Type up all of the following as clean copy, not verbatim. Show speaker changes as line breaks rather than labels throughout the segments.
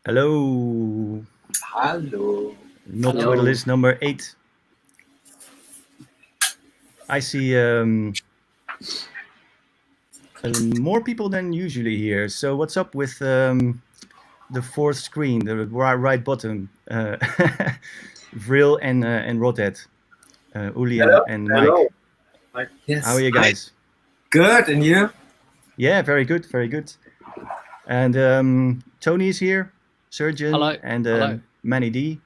Hello.
Hello.
Not Twiddlers number 8. I see more people than usually here. So what's up with the fourth screen, the right bottom? Vril and Rødhåd, Uli and Mike.
Yes.
How are you guys?
Good, and you?
Yeah, very good, very good. And Tony is here, Surgeon.
Hello.
And
Hello.
Manni Dee.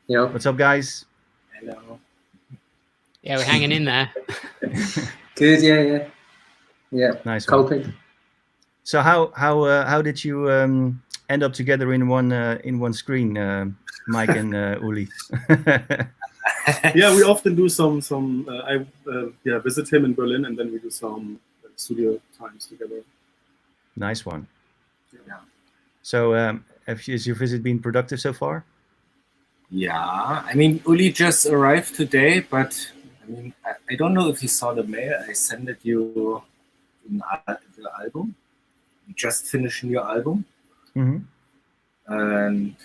Yo.
What's up, guys?
Hello.
Yeah, we're hanging in there.
Good, yeah.
Nice.
Coping.
So how did you end up together in one screen, Mike and Uli?
Yeah, we often do some. I visit him in Berlin, and then we do some studio times together.
Nice one.
Yeah.
So has your visit been productive so far?
Yeah, I mean, Uli just arrived today, but I mean, I don't know if you saw the mail. I sent it you in the album. We just finished a new album.
Mm-hmm.
And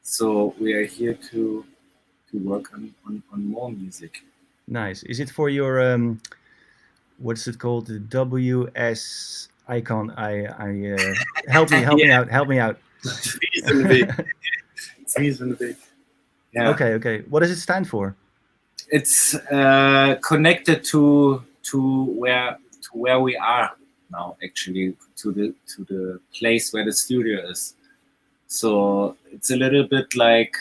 so we are here to work on more music.
Nice. Is it for your what's it called? The WS icon. Help me out.
Reasonably.
Yeah.
Okay. What does it stand for?
It's connected to where we are now, actually, to the place where the studio is. So it's a little bit like,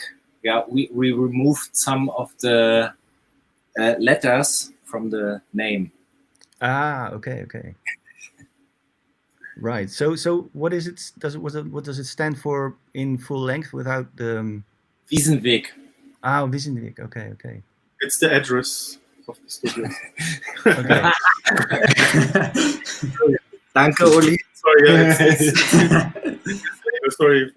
we removed some of the letters from the name.
Okay. Right. So what is it? What does it stand for in full length without the
Wiesenweg.
Wiesenweg. Okay.
It's the address of the studio.
Okay.
Danke, Uli.
Sorry, sorry.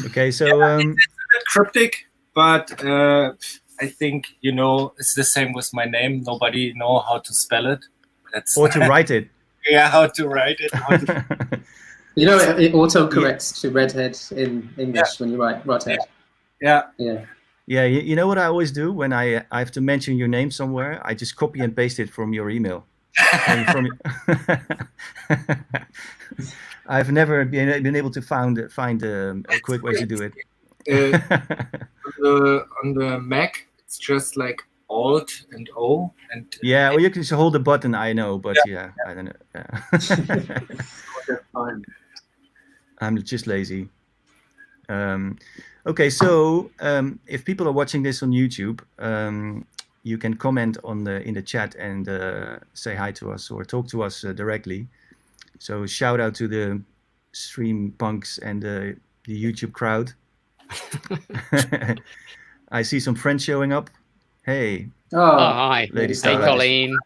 Okay, so
it's a bit cryptic, but I think it's the same with my name. Nobody know how to spell it.
Or to write it.
Yeah, how to write it.
It auto-corrects to redhead in English when you write Rødhåd.
Yeah.
Yeah, you know what I always do when I have to mention your name somewhere? I just copy and paste it from your email. I've never been able to find a quick way to do it.
On the Mac, it's just like Alt and O and
yeah, or you can just hold the button. I know, but yeah I don't know. Yeah.
Fine.
I'm just lazy. Okay, so if people are watching this on YouTube, you can comment in the chat and say hi to us or talk to us directly. So shout out to the stream punks and the YouTube crowd. I see some friends showing up. Hey.
Oh,
hi.
Lady
Hey,
Starlight.
Colleen.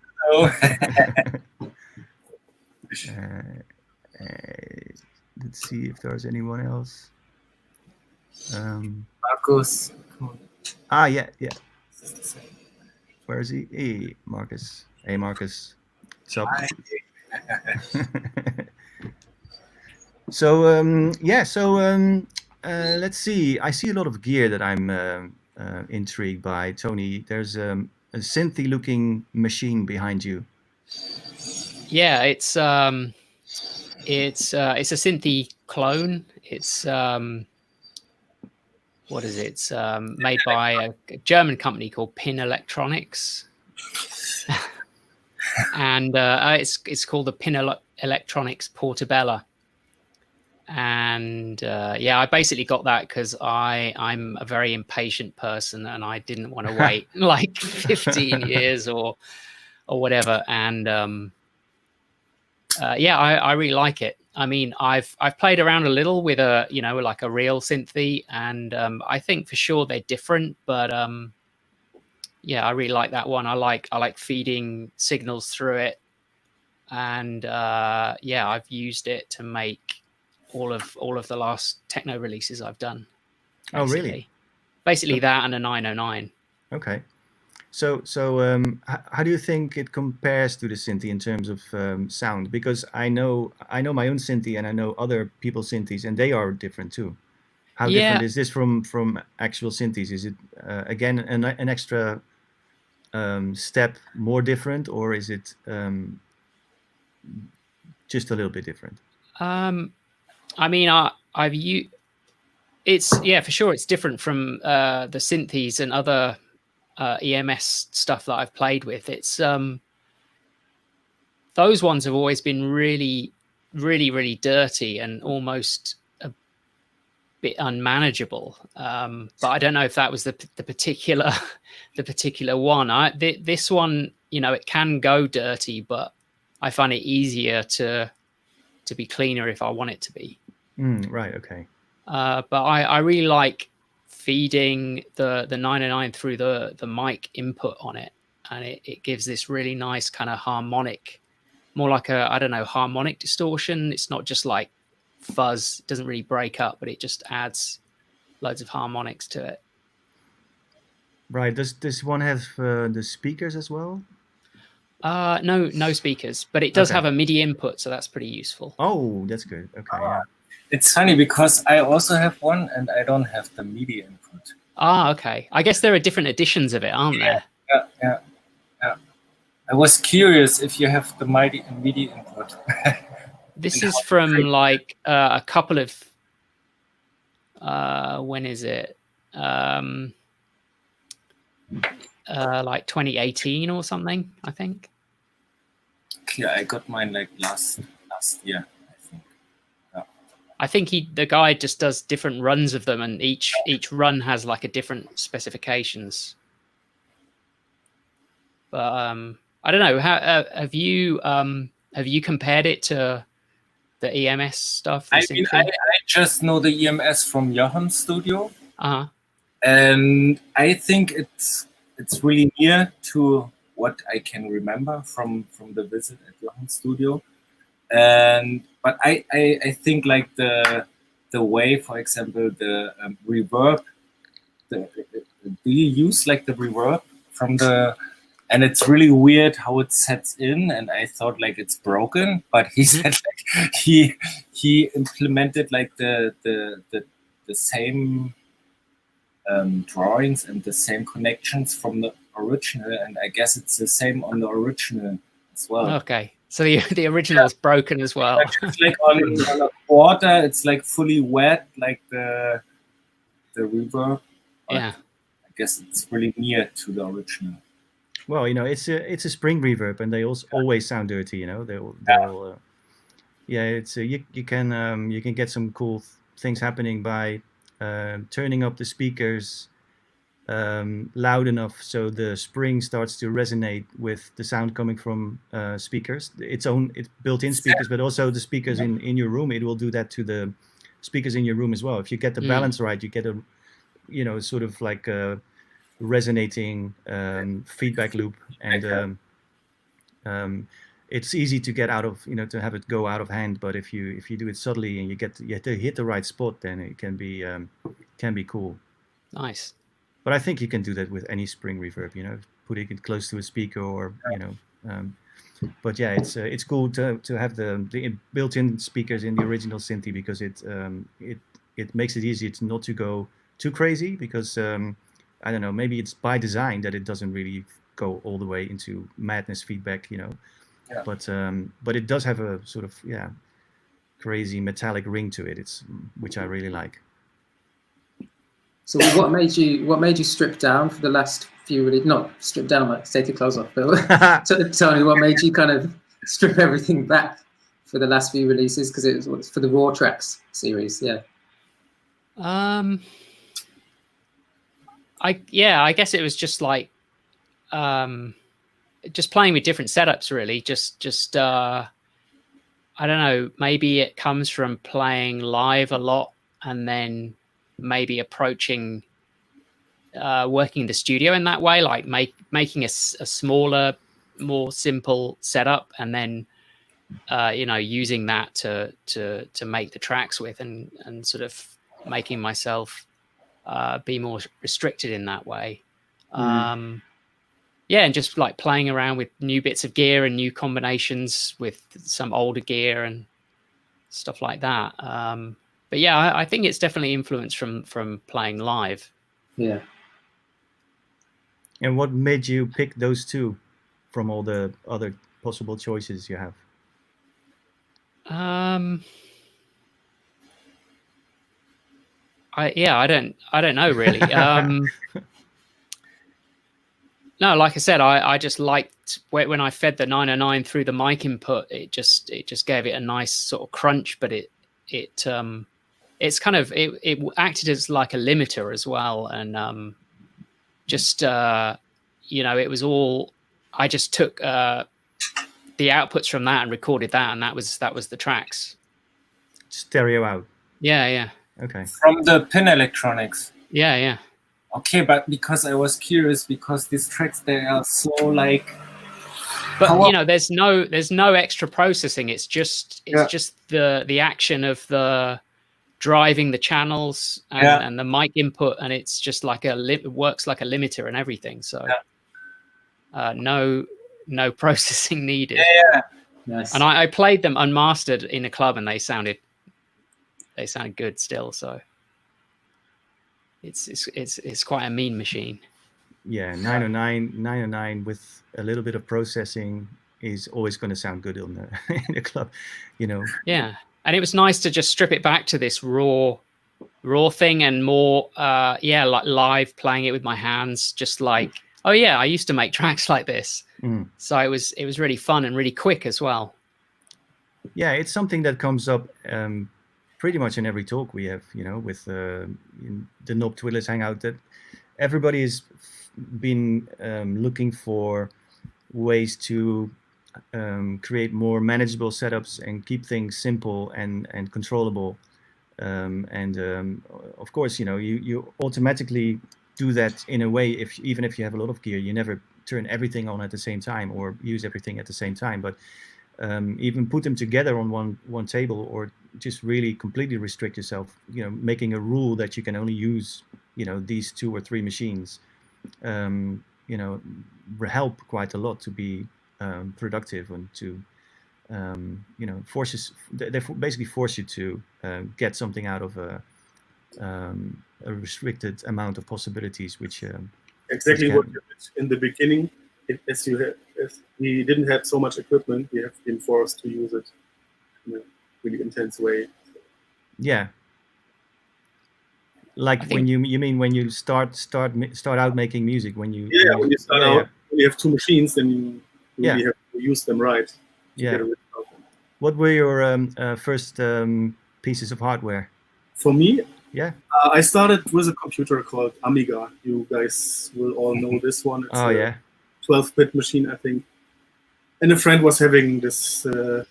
Let's see if there's anyone else.
Marcus.
Yeah. Where is he? Hey, Marcus. Hey, Marcus. What's up? So let's see. I see a lot of gear that I'm intrigued by. Tony, there's a synthy-looking machine behind you.
Yeah, it's a synthy clone. It's what is it? It's made by a German company called Pin Electronics, and it's called the Pin Electronics Portabella. And I basically got that because I'm a very impatient person, and I didn't want to wait like 15 years or whatever. And I really like it. I mean, I've played around a little with like a real synthy, and I think for sure they're different, but I really like that one. I like feeding signals through it, and I've used it to make all of the last techno releases I've done.
Basically.
Oh, really? Basically that and a 909.
Okay. So how do you think it compares to the Synthi in terms of sound? Because I know my own Synthi and I know other people's Synthis, and they are different too. How different is this from actual Synthis? Is it again an extra step more different, or is it just a little bit different?
I mean, I've used it's for sure. It's different from the Synthis and other EMS stuff that I've played with. It's those ones have always been really, really, really dirty and almost a bit unmanageable. But I don't know if that was the particular one. This one, you know, it can go dirty, but I find it easier to be cleaner if I want it to be.
Right. Okay.
But I really like feeding the 909 through the mic input on it, and it gives this really nice kind of harmonic, more like a, I don't know, harmonic distortion. It's not just like fuzz. It doesn't really break up, but it just adds loads of harmonics to it.
Right. Does this one have the speakers as well?
No speakers, but it does have a MIDI input, so that's pretty useful.
Oh, that's good. Okay. Yeah.
It's funny because I also have one and I don't have the MIDI input.
Okay. I guess there are different editions of it, aren't there?
Yeah. I was curious if you have the MIDI input.
This is from like a couple of when is it? Like 2018 or something, I think.
Yeah, I got mine like last year, I think. Yeah.
I think the guy just does different runs of them, and each run has like a different specifications. But I don't know. How have you compared it to the EMS stuff?
I mean, I just know the EMS from Johan's studio, and I think it's really near to what I can remember from the visit at Johan's studio. But I think like the way, for example, the reverb. Do you use like the reverb from the? And it's really weird how it sets in, and I thought like it's broken, but he said like he implemented like the same drawings and the same connections from the original, and I guess it's the same on the original as well.
Okay, so the original is broken as well.
It's like on a quarter, it's like fully wet, like the reverb.
Yeah,
I guess it's really near to the original.
Well, you know, it's a spring reverb, and they also always sound dirty. You know, they'll it's you can get some cool things happening by turning up the speakers loud enough so the spring starts to resonate with the sound coming from speakers. It's built-in speakers, but also the speakers in your room. It will do that to the speakers in your room as well. If you get the balance right, you get a, you know, sort of like a resonating feedback loop, and it's easy to get out of, you know, to have it go out of hand. But if you do it subtly and you have to hit the right spot, then it can be cool.
Nice.
But I think you can do that with any spring reverb, you know, putting it close to a speaker, or you know. But yeah, it's cool to have the built-in speakers in the original Synthi, because it makes it easier not to go too crazy, because I don't know, maybe it's by design that it doesn't really go all the way into madness feedback, you know. Yeah. But it does have a sort of crazy metallic ring to it. Which I really like.
So what made you strip down for the last few? Not strip down, like take your clothes off, but tell me what made you kind of strip everything back for the last few releases, because it was for the Raw Tracks series, yeah.
I guess it was just like just playing with different setups, really. Just I don't know, maybe it comes from playing live a lot, and then maybe approaching working in the studio in that way, like making a smaller, more simple setup, and then you know, using that to make the tracks with, and sort of making myself be more restricted in that way. yeah, and just like playing around with new bits of gear and new combinations with some older gear and stuff like that. But yeah, I think it's definitely influenced from playing live.
Yeah.
And what made you pick those two from all the other possible choices you have?
I don't know really. No, like I said, I just liked when I fed the 909 through the mic input. It just gave it a nice sort of crunch, but it's kind of it acted as like a limiter as well, and you know, it was all, I just took the outputs from that and recorded that, and that was the tracks.
Stereo out.
Yeah.
Okay.
From the pin electronics.
Yeah.
Okay, but because I was curious, because these tracks, they are so like.
But you know, there's no extra processing. It's just the action of the driving the channels and the mic input, and it's just like it works like a limiter and everything. So no processing needed.
Yeah.
Nice.
And I played them unmastered in a club, and they sounded good still. So it's quite a mean machine.
Yeah, 909 with a little bit of processing is always going to sound good in the club, you know.
Yeah, and it was nice to just strip it back to this raw thing, and more like live, playing it with my hands, just like, oh yeah, I used to make tracks like this. So it was really fun and really quick as well.
Yeah, it's something that comes up pretty much in every talk we have, you know, with the Knob Twiddlers Hangout, that everybody has been looking for ways to create more manageable setups and keep things simple and controllable. Of course, you know, you automatically do that in a way. Even if you have a lot of gear, you never turn everything on at the same time or use everything at the same time. But even put them together on one table, or just really completely restrict yourself, you know, making a rule that you can only use, you know, these 2 or 3 machines, you know, help quite a lot to be productive, and to you know, they basically force you to get something out of a restricted amount of possibilities, which
exactly what you did in the beginning. As we didn't have so much equipment, we have been forced to use it in a really intense way.
Yeah. Like when you mean when you start out making music, when you
when you start out, when you have 2 machines, then you really have to use them right.
Yeah. What were your first pieces of hardware?
For me,
I
started with a computer called Amiga. You guys will all know this one. It's 12-bit machine, I think. And a friend was having this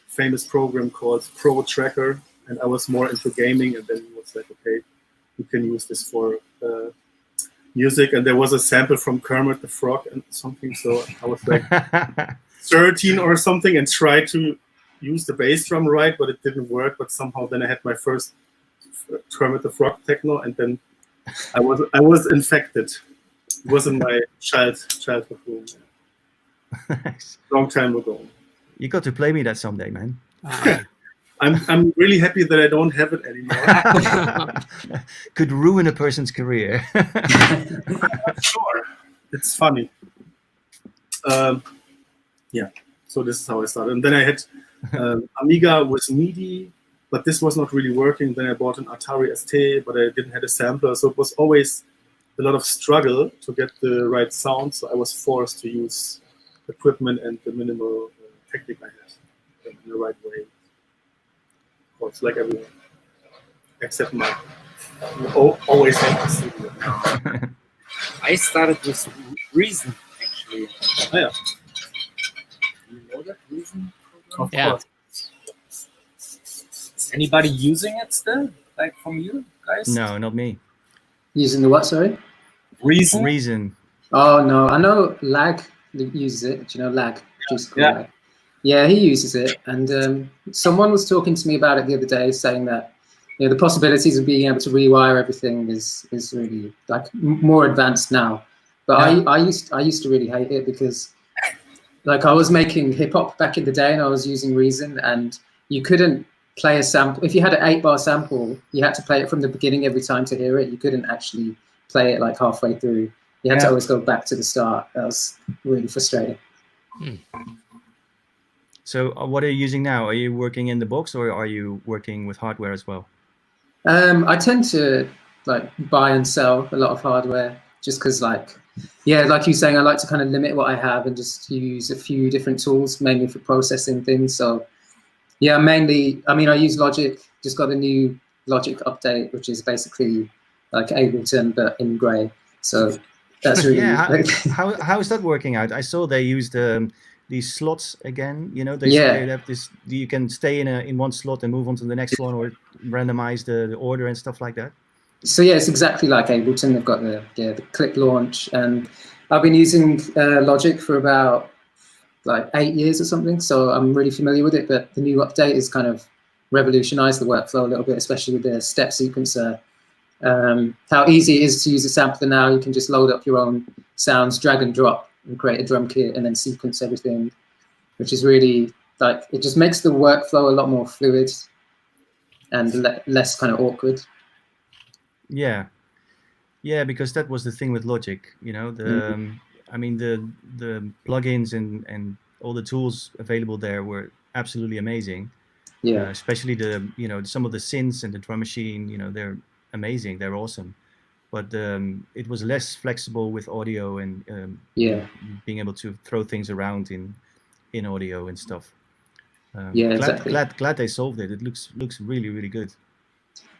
famous program called Pro Tracker, and I was more into gaming, and then he was like, okay, you can use this for music. And there was a sample from Kermit the Frog and something, so I was like 13 or something and tried to use the bass drum right, but it didn't work. But somehow then I had my first Kermit the Frog techno, and then I was infected. It was in my childhood room.
Nice.
Long time ago.
You got to play me that someday, man.
I'm really happy that I don't have it anymore.
Could ruin a person's career.
Sure. It's funny. Yeah. So this is how I started. And then I had Amiga with MIDI, but this was not really working. Then I bought an Atari ST, but I didn't have a sampler. So it was always a lot of struggle to get the right sound. So I was forced to use equipment and the minimal technique I had in the right way. Of course, like everyone, except Mike. You always have to see it.
I started with Reason, actually.
Oh, yeah.
You know that Reason?
Of course.
Is anybody using it still? Like from you guys?
No, not me.
Using the what, sorry?
Reason.
Oh, no. I know Lag uses it. Do you know Lag?
Yeah.
Yeah, he uses it. And someone was talking to me about it the other day, saying that, you know, the possibilities of being able to rewire everything is really like more advanced now. But yeah. I used to really hate it because, like, I was making hip hop back in the day, and I was using Reason, and you couldn't play a sample. If you had an 8-bar sample, you had to play it from the beginning every time to hear it. You couldn't actually play it like halfway through. You had to always go back to the start. That was really frustrating.
So what are you using now? Are you working in the box, or are you working with hardware as well?
I tend to like buy and sell a lot of hardware just because, like, yeah, like you're saying, I like to kind of limit what I have and just use a few different tools, mainly for processing things. So yeah, mainly, I mean, I use Logic, just got a new Logic update, which is basically like Ableton, but in gray. So that's really...
how is that working out? I saw they used these slots again, you know, they have this, you can stay in one slot and move on to the next one, or randomize the order and stuff like that.
So yeah, it's exactly like Ableton. They've got the clip launch, and I've been using Logic for about like 8 years or something, so I'm really familiar with it. But the new update has kind of revolutionized the workflow a little bit, especially with the step sequencer. How easy it is to use a sampler now. You can just load up your own sounds, drag and drop, and create a drum kit, and then sequence everything, which is really, like, it just makes the workflow a lot more fluid and less kind of awkward.
Yeah, because that was the thing with Logic, you know, I mean, the plugins and all the tools available there were absolutely amazing. Yeah, especially some of the synths and the drum machine, you know, they're amazing, they're awesome. But it was less flexible with audio and being able to throw things around in audio and stuff.
Exactly.
Glad they solved it. It looks really, really good.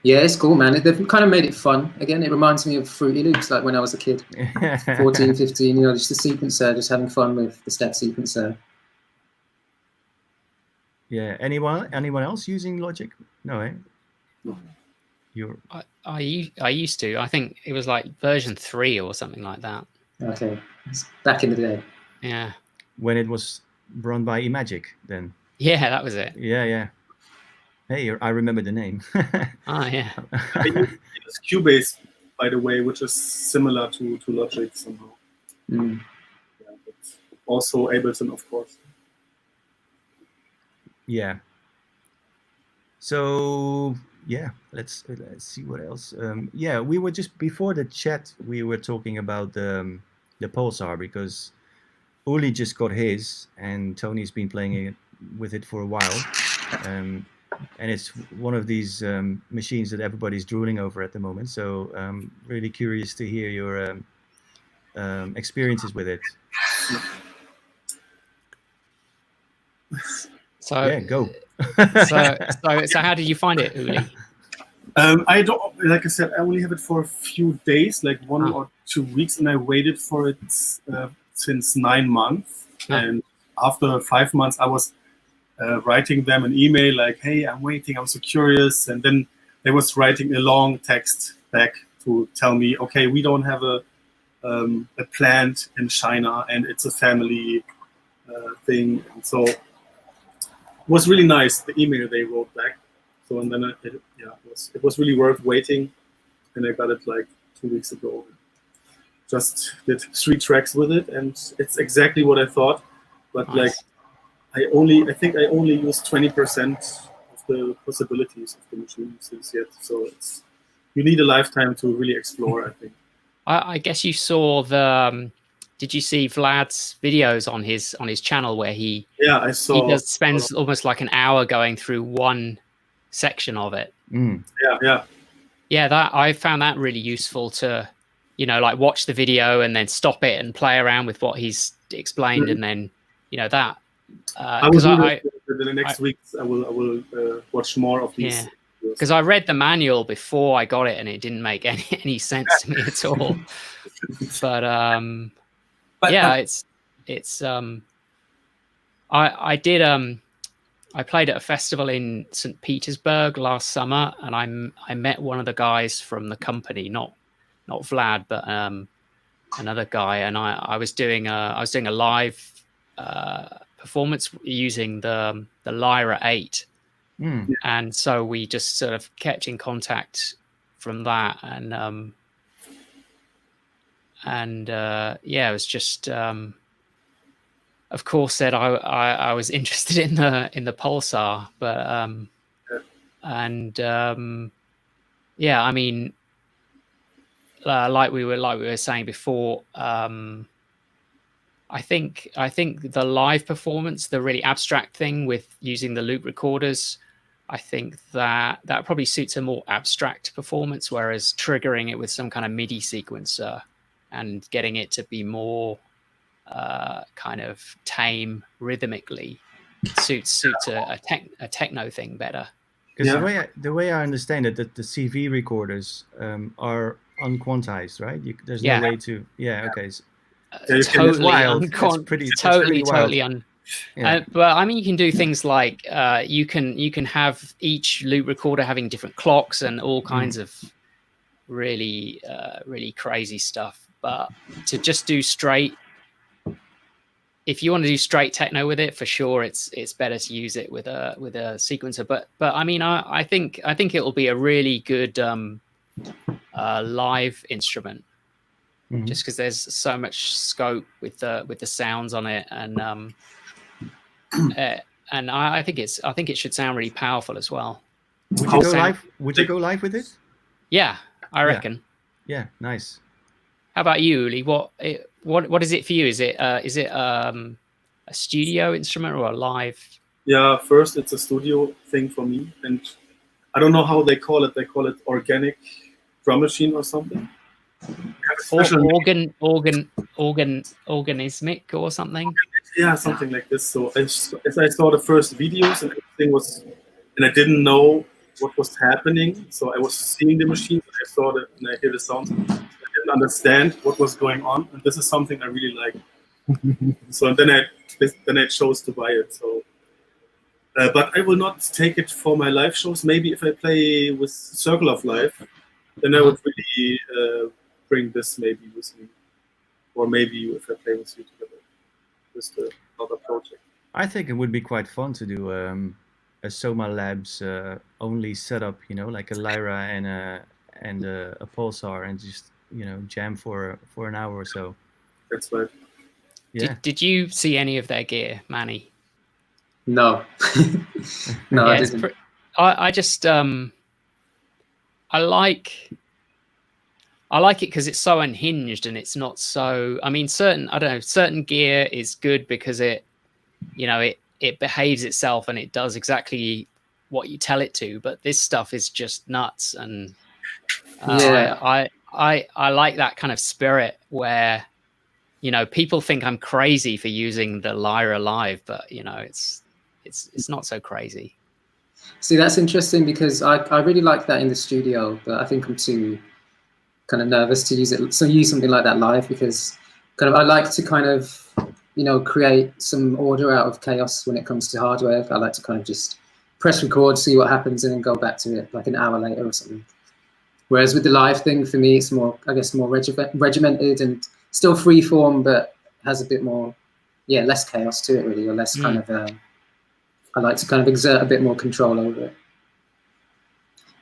Yeah, it's cool, man. They've kind of made it fun. Again, it reminds me of Fruity Loops, like when I was a kid, 14, 15, you know, just the sequencer, just having fun with the step sequencer.
Yeah. Anyone else using Logic? No, eh?
No.
I used to. I think it was like version 3 or something like that.
Okay, it's back in the day.
Yeah.
When it was run by Imagic, then.
Yeah, that was it.
Yeah. Hey, I remember the name.
Yeah.
I use Cubase, by the way, which is similar to Logic somehow. Yeah, but also Ableton, of course.
Yeah. So yeah, let's see what else. Yeah, we were just before the chat. We were talking about the Pulsar, because Uli just got his, and Tony's been playing with it for a while. And it's one of these machines that everybody's drooling over at the moment. So really curious to hear your experiences with it.
So
yeah, go.
so how did you find it, Uli?
I don't, like I said, I only have it for a few days, like 1 or 2 weeks, and I waited for it since 9 months. And after 5 months, I was writing them an email like, hey, I'm waiting, I'm so curious. And then they was writing a long text back to tell me, okay, we don't have a plant in China, and it's a family thing. And so it was really nice, the email they wrote back. So, and then it was really worth waiting. And I got it like 2 weeks ago. Just did 3 tracks with it, and it's exactly what I thought. But nice. Like, I think I only used 20% of the possibilities of the machine since yet. So you need a lifetime to really explore, I think.
I guess you saw the. Did you see Vlad's videos on his channel where he? Yeah,
I saw.
He spends almost like an hour going through one section of it. Yeah. That I found that really useful to, like watch the video and then stop it and play around with what he's explained, and then that.
Because in the next weeks I will watch more of these.
Yeah, because I read the manual before I got it, and it didn't make any sense to me at all. But yeah, it's I did I played at a festival in St. Petersburg last summer, and I met one of the guys from the company, not Vlad, but another guy, and I was doing a live performance using the Lyra 8, and so we just sort of kept in contact from that, and yeah, it was just of course that I was interested in the pulsar, but yeah, I mean, like we were saying before, I think the live performance, the really abstract thing with using the loop recorders, I think that probably suits a more abstract performance, whereas triggering it with some kind of MIDI sequencer and getting it to be more kind of tame rhythmically suits a techno thing better.
Because the way I understand it, that the CV recorders are unquantized, right? There's no way to. Yeah. Okay.
Totally
wild.
Totally un. But I mean, you can do things like you can have each loop recorder having different clocks and all kinds of really crazy stuff. But to just do straight, if you want to do straight techno with it, for sure, it's better to use it with a sequencer. But I mean, I think it will be a really good live instrument. Just because there's so much scope with the sounds on it, and I think it should sound really powerful as well.
Would you go live? Would you go live with it?
Yeah, I reckon.
Yeah, nice.
How about you, Uli? What is it for you? Is it a studio instrument or a live?
Yeah, first it's a studio thing for me, and I don't know how they call it. They call it organic drum machine or something.
Organismic or something.
Yeah, something like this. So as I saw the first videos and everything was, and I didn't know what was happening. So I was seeing the machine, and I saw that, and I hear the sounds. I didn't understand what was going on, and this is something I really like. So then I chose to buy it. So, but I will not take it for my live shows. Maybe if I play with Circle of Life, then I would really bring this maybe with me, or maybe if I play with you together with another project.
I think it would be quite fun to do a Soma Labs only setup, like a Lyra and a Pulsar, and just jam for an hour or so.
That's right.
Yeah. Did you see any of their gear, Manny?
No. No, I didn't.
I just I like it because it's so unhinged and it's not so. I mean, certain gear is good because it behaves itself and it does exactly what you tell it to. But this stuff is just nuts, and I like that kind of spirit where people think I'm crazy for using the Lyra live, but it's not so crazy.
See, that's interesting because I really like that in the studio, but I think I'm too kind of nervous to use it. So use something like that live because kind of I like to kind of create some order out of chaos when it comes to hardware. I like to kind of just press record, see what happens, and then go back to it like an hour later or something. Whereas with the live thing, for me, it's more, I guess, more regimented and still free form, but has a bit more, less chaos to it really, or less kind of. I like to kind of exert a bit more control over it.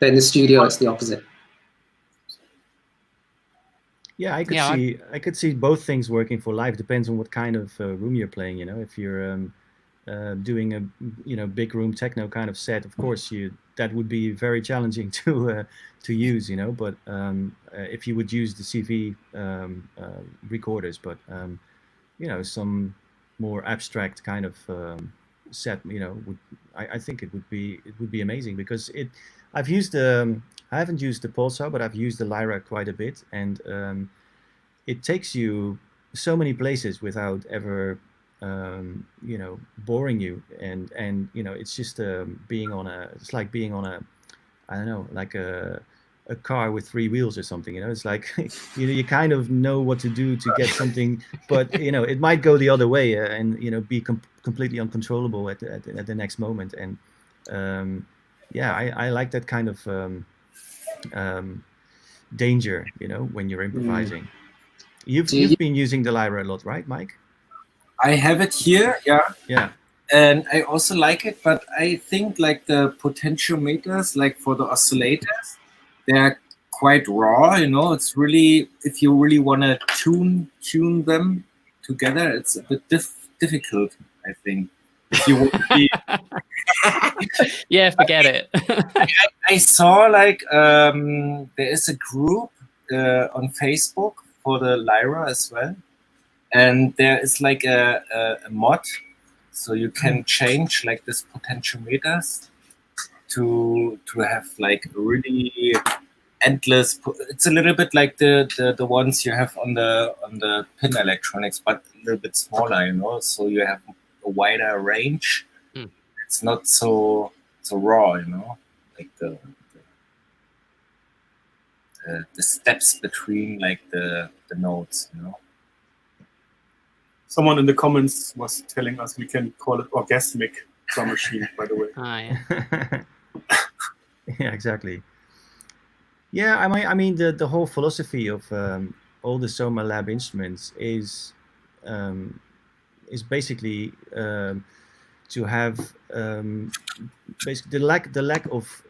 But in the studio, it's the opposite. Yeah,
I could see both things working for live. Depends on what kind of room you're playing. If you're doing a big room techno kind of set, of course that would be very challenging to use. But if you would use the CV recorders, but some more abstract kind of set, I think it would be amazing because I've used I haven't used the Pulsar, but I've used the Lyra quite a bit, and it takes you so many places without ever boring you, and it's just it's like being on a I don't know, like a car with 3 wheels or something. It's like you kind of know what to do to get something, but it might go the other way and be completely uncontrollable at the next moment. And I like that kind of danger, when you're improvising. You've been using the Lyra a lot, right, Mike?
I have it here,
yeah,
and I also like it, but I think like the potentiometers, like for the oscillators, they're quite raw, you know. It's really, if you really want to tune them together, it's a bit difficult, I think. If you want to be
yeah, forget it.
I saw like there is a group on Facebook for the Lyra as well, and there is like a mod, so you can change like this potentiometers to have like really endless. It's a little bit like the ones you have on the pin electronics, but a little bit smaller, you know. So you have a wider range. It's not so raw, you know, like the steps between like the notes, you know.
Someone in the comments was telling us we can call it orgasmic drum machine, by the way.
Yeah.
Yeah, exactly. Yeah, I mean the whole philosophy of all the Soma Lab instruments is basically to have basically the lack of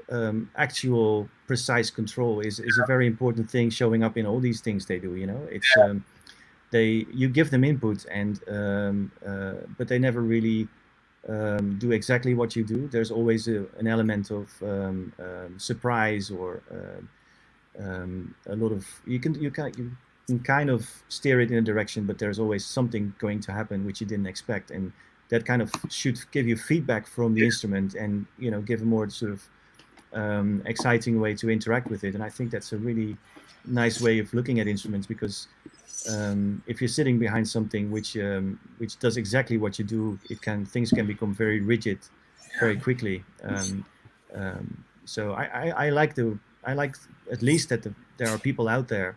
actual precise control is a very important thing showing up in all these things they do. You know, it's you give them input and but they never really do exactly what you do. There's always an element of surprise or a lot of you can kind of steer it in a direction, but there's always something going to happen which you didn't expect, and that kind of should give you feedback from the instrument and, you know, give a more sort of exciting way to interact with it. And I think that's a really nice way of looking at instruments, because if you're sitting behind something which does exactly what you do, things can become very rigid very quickly. So I like at least that there are people out there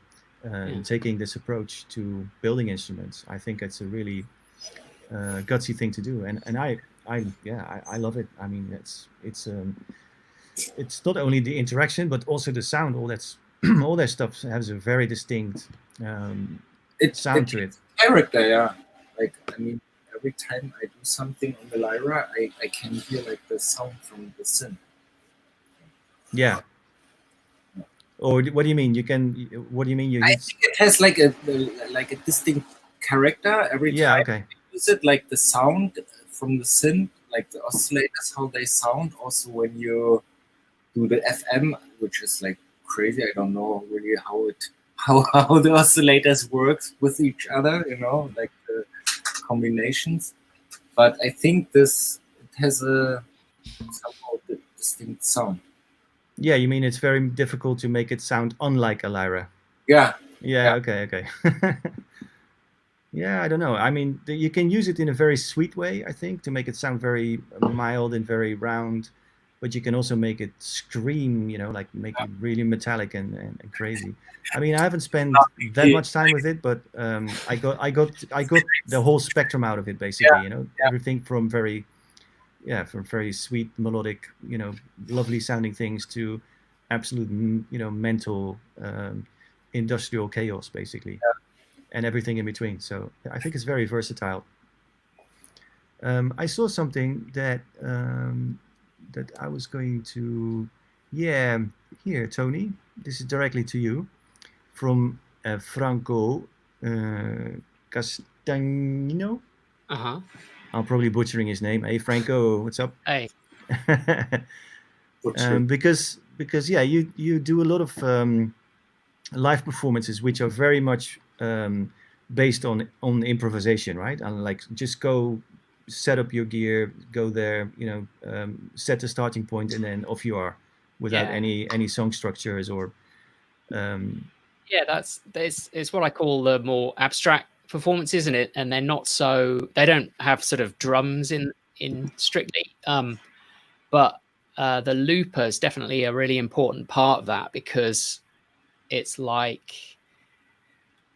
taking this approach to building instruments. I think it's a really gutsy thing to do, and I love it. I mean, it's not only the interaction but also the sound. All that stuff has a very distinct sound to it.
Character, yeah. Like, I mean, every time I do something on the Lyra, I can hear like the sound from the synth.
Yeah. Or what do you mean? What do you mean?
I think it has like a distinct character every time.
Yeah. Okay.
You use it, like the sound from the synth, like the oscillators, how they sound. Also, when you do the FM, which is like crazy. I don't know really how the oscillators work with each other. You know, like the combinations. But I think it has a somehow distinct sound.
Yeah, you mean it's very difficult to make it sound unlike a Lyra?
Yeah.
Yeah. Okay. Yeah, I don't know. I mean, you can use it in a very sweet way, I think, to make it sound very mild and very round. But you can also make it scream, you know, like make it really metallic and crazy. I mean, I haven't spent that much time with it, but I got the whole spectrum out of it, basically. You know, everything from very sweet, melodic, you know, lovely sounding things to absolute, you know, mental, industrial chaos, basically, and everything in between. So I think it's very versatile. I saw something that I was going to, here, Tony, this is directly to you, from Franco Castagno.
Uh-huh.
I'm probably butchering his name. Hey, Franco, what's up?
Hey.
Because you do a lot of live performances which are very much based on improvisation, right? And like just go set up your gear, go there, you know, set the starting point, and then off you are, without any song structures or.
It's what I call the more abstract performance, isn't it? And they're not so, they don't have sort of drums in strictly, but the looper is definitely a really important part of that, because it's like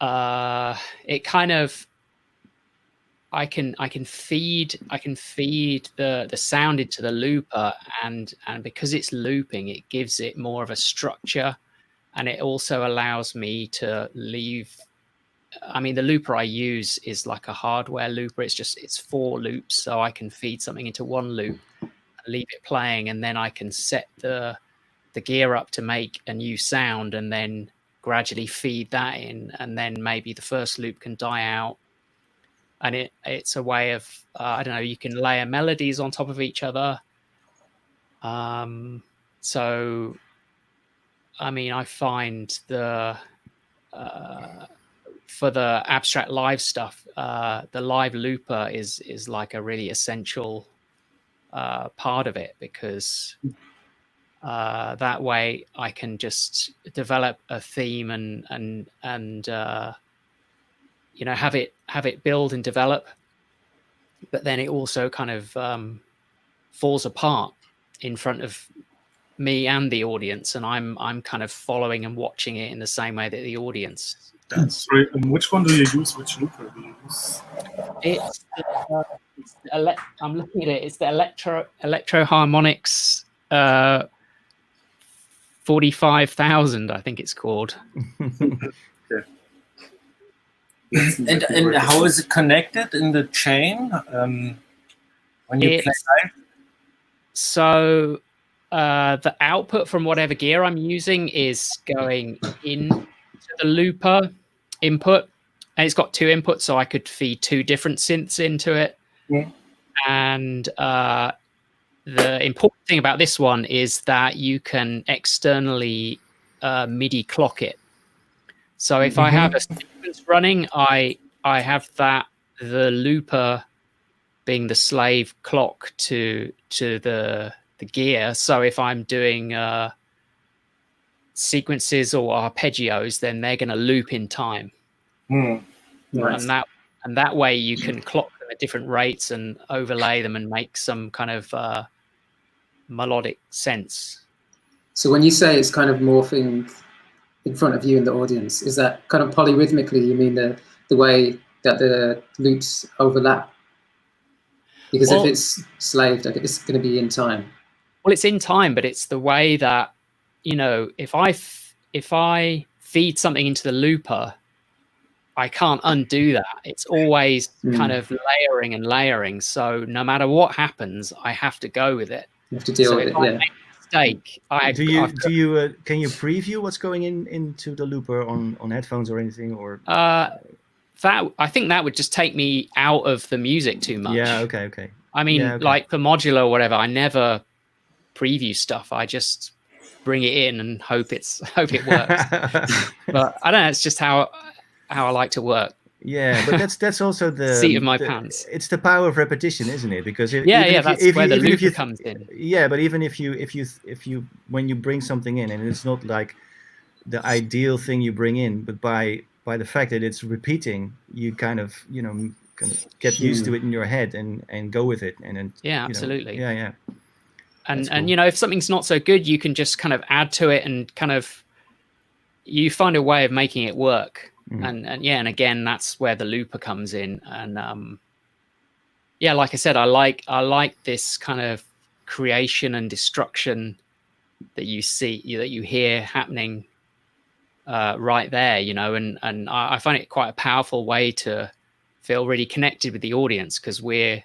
it kind of I can feed the sound into the looper, and because it's looping, it gives it more of a structure, and it also allows me to leave. I mean, the looper I use is like a hardware looper. It's 4 loops, so I can feed something into one loop, leave it playing, and then I can set the the gear up to make a new sound, and then gradually feed that in, and then maybe the first loop can die out. And it's a way of, I don't know, you can layer melodies on top of each other. So, I mean, I find for the abstract live stuff, the live looper is like a really essential part of it, because that way I can just develop a theme and you know, have it build and develop, but then it also kind of falls apart in front of me and the audience, and I'm kind of following and watching it in the same way that the audience does.
Sorry, which one do you use? Which looper do you use?
I'm looking at it. It's the Electro Harmonics 45,000, I think it's called.
Okay.
And how is it connected in the chain when you play live?
So the output from whatever gear I'm using is going into the looper input, and it's got two inputs, so I could feed two different synths into it.
Yeah.
And the important thing about this one is that you can externally MIDI clock it. So if I have a sequence running, I have the looper being the slave clock to the gear. So if I'm doing sequences or arpeggios, then they're going to loop in time.
Nice.
And that way you can clock them at different rates and overlay them and make some kind of melodic sense.
So when you say it's kind of morphing in front of you and the audience, is that kind of polyrhythmically? You mean the way that the loops overlap? Because if it's slaved, it's going to be in time.
Well, it's in time, but it's the way that, you know, if I feed something into the looper, I can't undo that. It's always kind of layering and layering. So no matter what happens, I have to go with it.
You have to deal with it.
I make a mistake,
can you preview what's going into the looper on headphones or anything, or
that I think that would just take me out of the music too much.
Yeah, okay.
I mean, like for Modular or whatever, I never preview stuff. I just bring it in and hope it works. But I don't know. It's just how I like to work.
Yeah, but that's also the
seat of my pants.
It's the power of repetition, isn't it? Because
that's where the looper comes in.
Yeah, but even if you when you bring something in, and it's not like the ideal thing you bring in, but by the fact that it's repeating, you kind of get used to it in your head and go with it, and then
absolutely.
Yeah.
And
cool.
you know, if something's not so good, you can just kind of add to it and kind of you find a way of making it work. And again, that's where the looper comes in. And like I said, I like this kind of creation and destruction that you see, that you hear happening right there, you know, and I find it quite a powerful way to feel really connected with the audience, because we're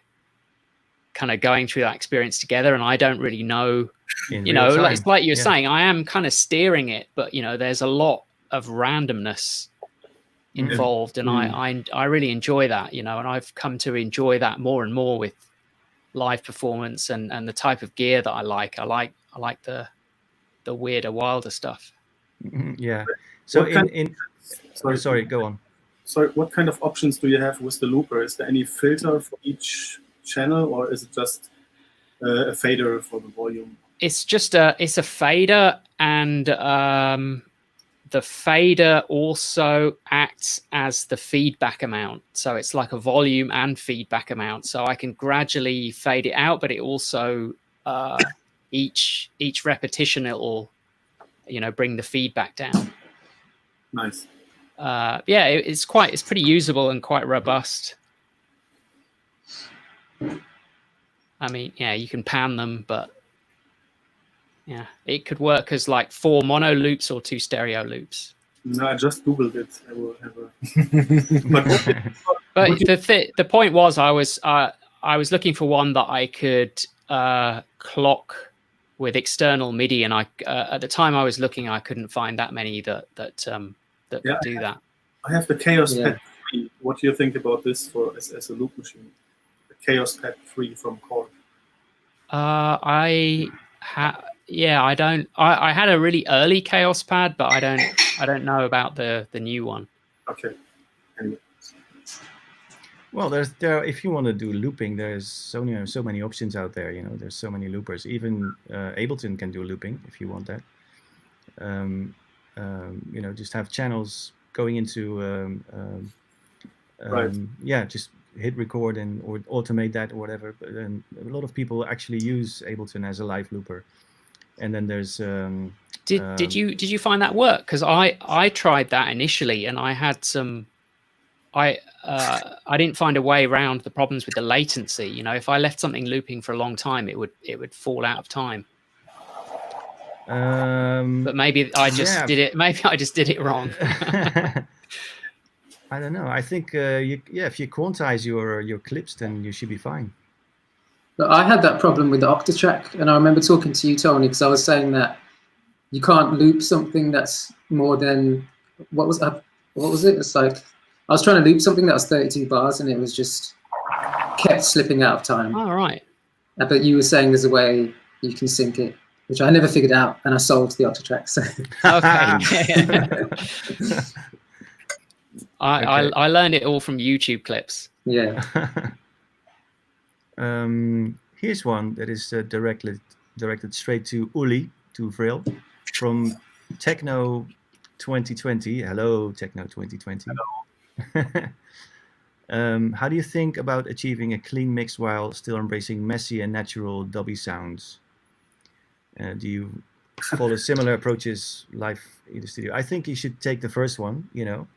kind of going through that experience together, and I don't really know, it's like you're saying, I am kind of steering it, but you know, there's a lot of randomness involved, and I really enjoy that, you know, and I've come to enjoy that more and more with live performance and the type of gear that I like. I like the weirder, wilder stuff.
Yeah. So sorry, go on.
So what kind of options do you have with the looper? Is there any filter for each channel, or is it just a fader for the volume?
It's just a fader, and the fader also acts as the feedback amount. So it's like a volume and feedback amount. So I can gradually fade it out, but it also each repetition, it'll bring the feedback down.
Nice.
It's pretty usable and quite robust. I mean, you can pan them, but it could work as like 4 mono loops or 2 stereo loops.
No, I just Googled it. I will have a.
But the point was, I was looking for one that I could clock with external MIDI, and I at the time I was looking, I couldn't find that many that could do that.
I have the Chaos Pad 3. What do you think about this for as a loop machine? The Chaos Pad 3 from Korg.
I had a really early Chaos Pad, but I don't know about the new one.
Okay. Anyway.
Well, there. If you want to do looping, there's so many options out there. You know, there's so many loopers. Even Ableton can do looping if you want that. You know, just have channels going into. Yeah, just hit record or automate that or whatever. But then a lot of people actually use Ableton as a live looper. And then there's.
Did you find that work? Because I tried that initially, and I had some. I didn't find a way around the problems with the latency. You know, if I left something looping for a long time, it would fall out of time. But maybe I just did it. Maybe I just did it wrong.
I don't know. I think if you quantize your clips, then you should be fine.
But I had that problem with the Octatrack, and I remember talking to you, Tony, because I was saying that you can't loop something that's more than what was it? It's like I was trying to loop something that was 32 bars, and it was just kept slipping out of time.
Oh, right.
But you were saying there's a way you can sync it, which I never figured out, and I solved the Octatrack. So.
Okay. I learned it all from YouTube clips.
Yeah.
Here's one that is directed straight to Uli, to Vril, from Techno 2020. Hello, Techno 2020.
Hello.
How do you think about achieving a clean mix while still embracing messy and natural dubby sounds? Do you follow similar approaches live in the studio? I think you should take the first one, you know,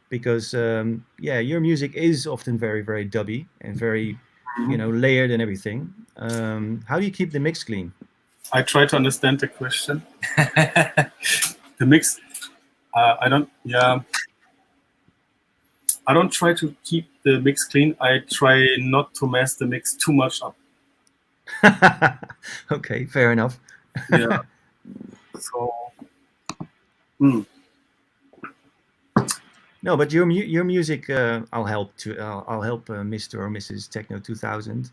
because your music is often very, very dubby and very, you know, layered and everything. How do you keep the mix clean?
I try to understand the question. The mix, I don't try to keep the mix clean. I try not to mess the mix too much up.
Okay, fair enough.
Yeah. So.
No, but your music, I'll help Mr. or Mrs. Techno 2000.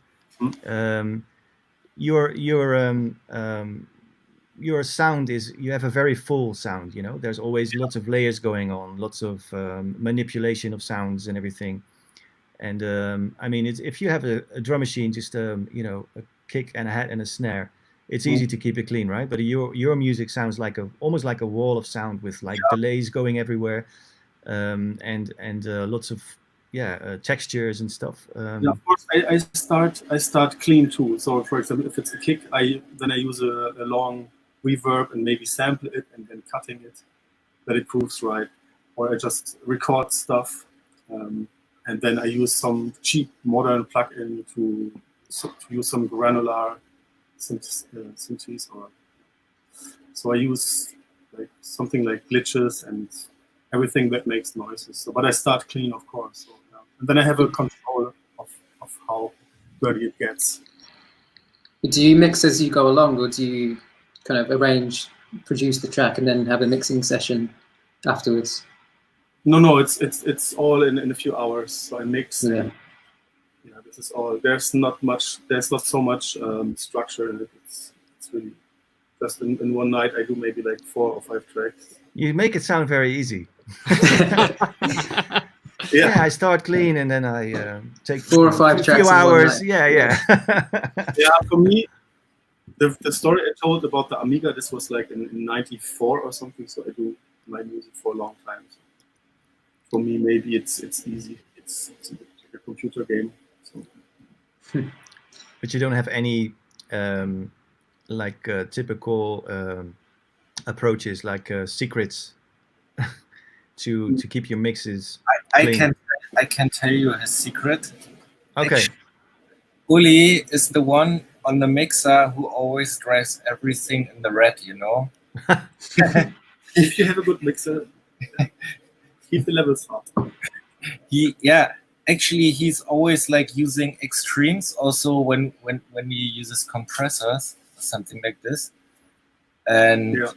Your sound is, you have a very full sound. You know, there's always lots of layers going on, lots of manipulation of sounds and everything. And I mean, if you have a drum machine, just you know, a kick and a hat and a snare, it's easy to keep it clean, right? But your music sounds like almost like a wall of sound with like delays going everywhere. And lots of textures and stuff.
Of course, I start clean too. So for example, if it's a kick, then I use a long reverb and maybe sample it and then cutting it, that it grooves right. Or I just record stuff, and then I use some cheap modern plugin to use some granular synthes, or so I use like something like glitches and everything that makes noises. So, but I start clean, of course. So, and then I have a control of how dirty it gets.
Do you mix as you go along, or do you kind of produce the track, and then have a mixing session afterwards?
No, it's all in a few hours. So I mix.
Yeah.
This is all. There's not so much structure in it. It's really just in one night. I do maybe like 4 or 5 tracks.
You make it sound very easy. Yeah, I start clean and then I take
4 or 5 tracks.
Few hours. Yeah.
Yeah, for me, the story I told about the Amiga, this was like in 94 or something. So I do my music for a long time. So for me, maybe it's easy. It's like a computer game. So.
But you don't have any typical approaches like secrets to keep your mixes clean.
I can tell you his secret.
Okay.
Actually, Uli is the one on the mixer who always drives everything in the red, you know.
If you have a good mixer, keep the levels hot.
Actually, he's always like using extremes also when he uses compressors or something like this. and
Yeah.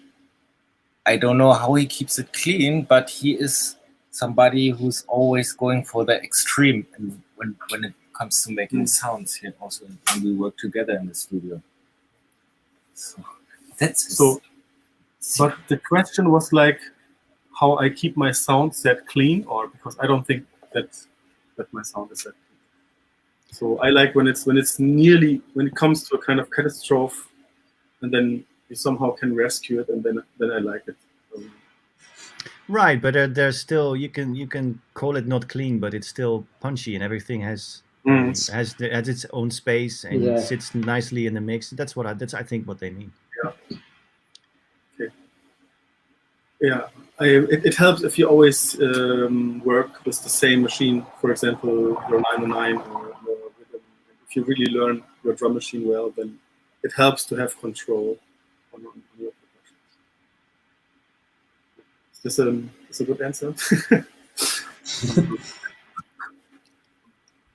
I don't know how he keeps it clean, but he is somebody who's always going for the extreme, and when it comes to making sounds here, also when we work together in the studio. So that's
So, but the question was like how I keep my sound set clean, or because I don't think that my sound is set clean. So I like when it comes to a kind of catastrophe, and then you somehow can rescue it, and then I like it.
Right, but there's still you can call it not clean, but it's still punchy, and everything has its own space and sits nicely in the mix. That's I think what they mean.
Yeah. Okay. Yeah, it helps if you always work with the same machine. For example, your 909, or if you really learn your drum machine well, then it helps to have control on your percussions. Is this a good answer?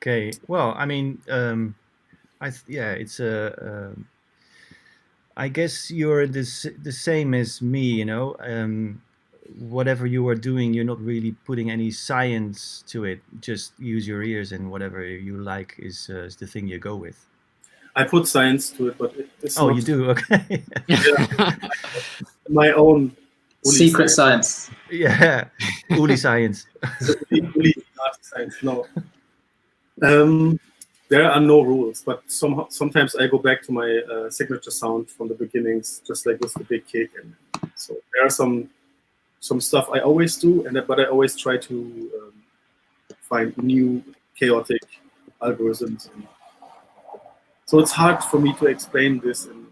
Okay. Well, I mean, it's a. I guess you're the same as me, you know. Whatever you are doing, you're not really putting any science to it. Just use your ears, and whatever you like is the thing you go with.
I put science to it, but it's
oh,
not,
you do? Okay.
my own
secret science.
Yeah, Uli science.
Uli science. No. There are no rules, but sometimes I go back to my signature sound from the beginnings, just like with the big kick, and so there are some stuff I always do, but I always try to find new chaotic algorithms. So it's hard for me to explain this in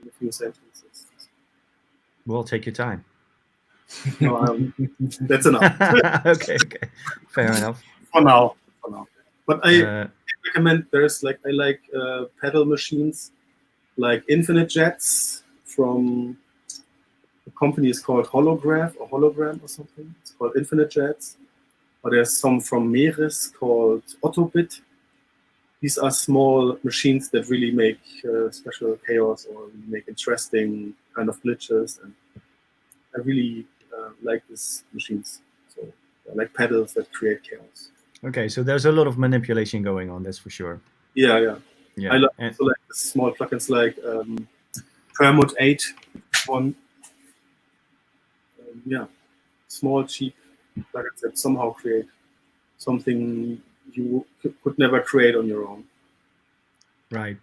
a few sentences.
Well, take your time.
No, that's enough.
Okay, fair enough.
For now. But I recommend I like pedal machines like Infinite Jets from the company is called Hologram or something. It's called Infinite Jets. Or there's some from Meres called Autobit. These are small machines that really make special chaos or make interesting kind of glitches, and I really like these machines. So I like pedals that create chaos.
Okay, so there's a lot of manipulation going on, that's for sure.
Yeah. I also like the small plugins like Permut 8 one. Small, cheap plugins that somehow create something you could never create on your own.
Right.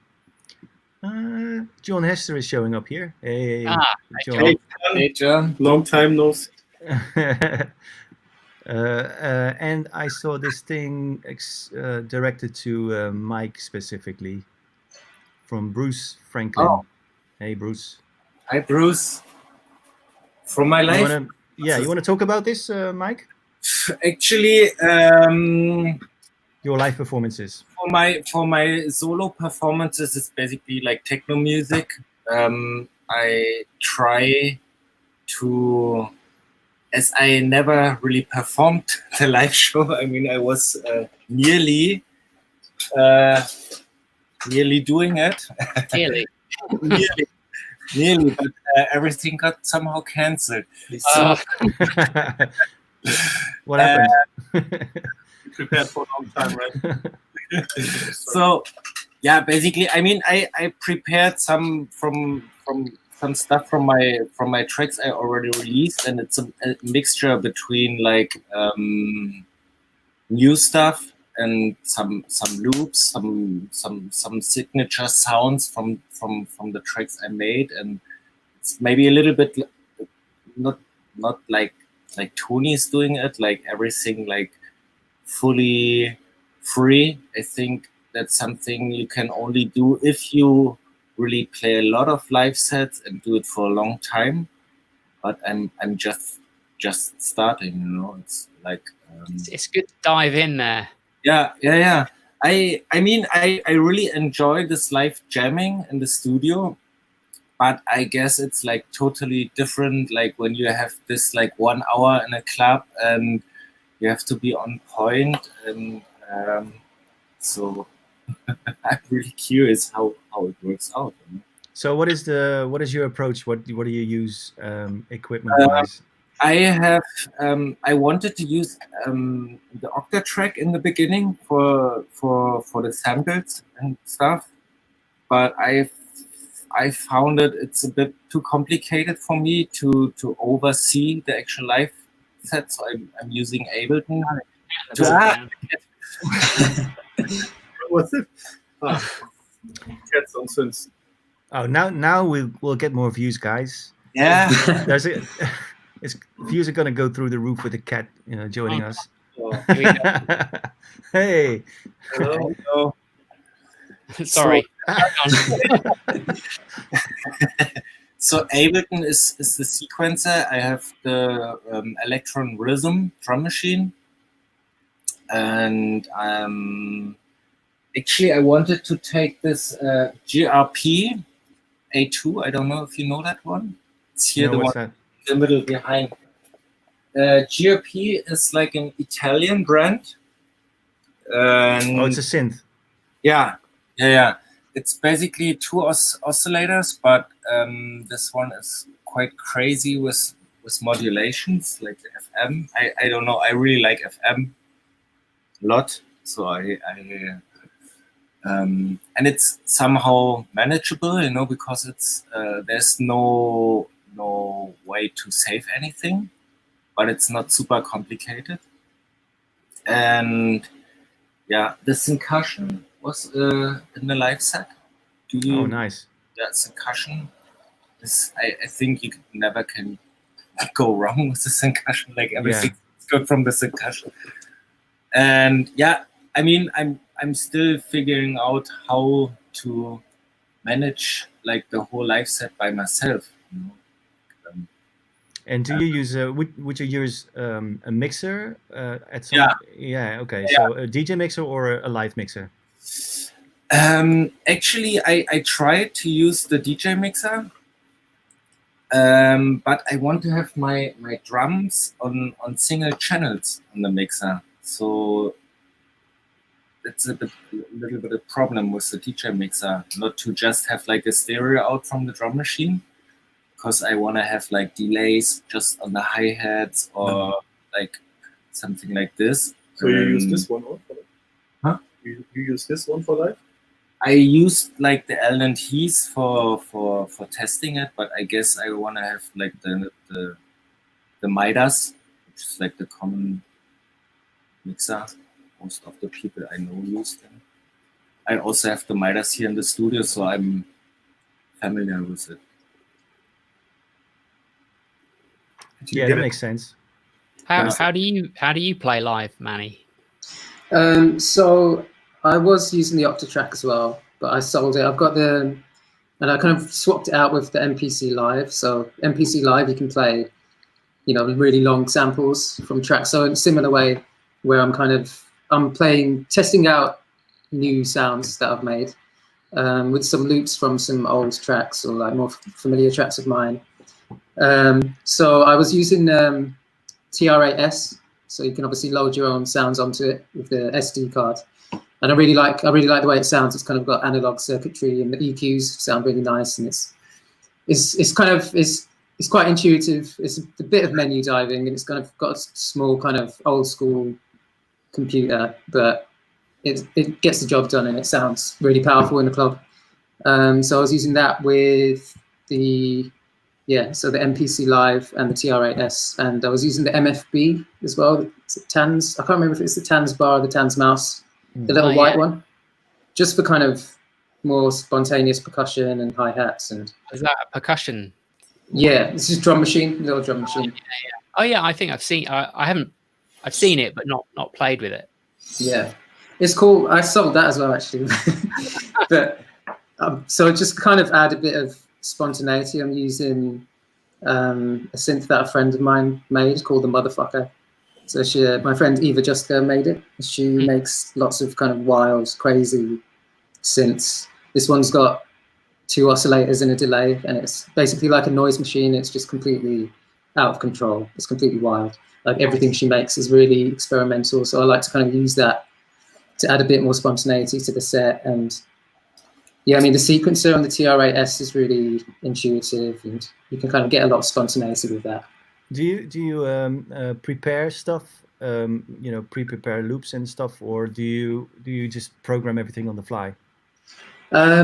John Hester is showing up here. Hey,
John. Hey, John.
Long time no see.
And I saw this thing directed to Mike specifically from Bruce Franklin.
Oh.
Hey, Bruce.
Hi, Bruce. From my life.
You want to talk about this, Mike?
Actually,
your live performances.
For my solo performances, it's basically like techno music. I try to, as I never really performed the live show. I mean, I was nearly doing it. Nearly, but everything got somehow cancelled.
What happened?
Prepared for a long time, right?
So, yeah, basically, I mean, I prepared some stuff from my tracks I already released, and it's a mixture between like new stuff and some loops, some signature sounds from the tracks I made, and it's maybe a little bit not like Tony's doing it, like everything like fully free. I think that's something you can only do if you really play a lot of live sets and do it for a long time. But I'm just starting, you know. It's like
it's good to dive in there.
Yeah. I mean, I really enjoy this live jamming in the studio, but I guess it's like totally different. Like when you have this like 1 hour in a club and you have to be on point, and so I'm really curious how it works out. You know?
So what is your approach? What do you use equipment wise?
I wanted to use the Octatrack in the beginning for the samples and stuff, but I found it's a bit too complicated for me to oversee the actual live set, so I'm using Ableton.
What's it? Cats on synths.
Oh, now we'll get more views, guys.
Yeah.
Views are gonna go through the roof with the cat, joining us.
Oh.
Hey.
Hello.
Sorry.
So Ableton is the sequencer. I have the Electron Rhythm drum machine, and actually I wanted to take this GRP A2. I don't know if you know that one. It's here, the one in the middle behind. GRP is like an Italian brand.
Oh, it's a synth.
Yeah. It's basically two oscillators, but this one is quite crazy with modulations, like the FM. I don't know. I really like FM a lot, so and it's somehow manageable, because it's there's no way to save anything, but it's not super complicated. And yeah, the syncussion was in the live set.
Oh, nice.
Yeah, syncussion is. I think you never can go wrong with the syncussion. Like everything's good from the syncussion. And yeah, I mean, I'm still figuring out how to manage like the whole live set by myself.
And do you use would you use a mixer at some? Yeah. Okay.
Yeah.
So a DJ mixer or a live mixer?
Actually, I tried to use the DJ mixer, but I want to have my drums on single channels on the mixer. So it's a little bit of problem with the DJ mixer, not to just have like a stereo out from the drum machine, because I want to have like delays just on the hi-hats or like something like this.
So you use this one for live?
Huh?
You use this one for live?
I used like the L&Ts for testing it, but I guess I want to have like the Midas, which is like the common mixer. Most of the people I know use them. I also have the Midas here in the studio, so I'm familiar with it.
Yeah, that makes sense.
How do you play live, Manny?
So I was using the Octatrack as well, but I sold it. I've got and I kind of swapped it out with the MPC Live. So MPC Live, you can play, really long samples from tracks. So in a similar way, where I'm testing out new sounds that I've made with some loops from some old tracks or like more familiar tracks of mine. So I was using TR8S, so you can obviously load your own sounds onto it with the SD card. And I really like the way it sounds. It's kind of got analog circuitry, and the EQs sound really nice, and it's quite intuitive. It's a bit of menu diving, and it's kind of got a small kind of old school computer, but it gets the job done, and it sounds really powerful in the club. So I was using that with the MPC Live and the TR8S, and I was using the MFB as well. It's Tans. I can't remember if it's the Tans bar or the Tans mouse, the little white one, just for kind of more spontaneous percussion and hi-hats. And
is that a percussion?
Yeah, this is drum machine, little drum machine.
Oh yeah, I think I've seen. I've seen it, but not played with it. Yeah,
it's cool. I sold that as well, actually. But so just kind of add a bit of spontaneity. I'm using a synth that a friend of mine made called the Motherfucker. So my friend Eva Juska made it. She makes lots of kind of wild, crazy synths. This one's got 2 oscillators and a delay, and it's basically like a noise machine. It's just completely out of control. It's completely wild. Like everything she makes is really experimental. So I like to kind of use that to add a bit more spontaneity to the set. And yeah, I mean, the sequencer on the TR-8S is really intuitive, and you can kind of get a lot of spontaneity with that.
Do you prepare stuff, pre-prepare loops and stuff, or do you just program everything on the fly?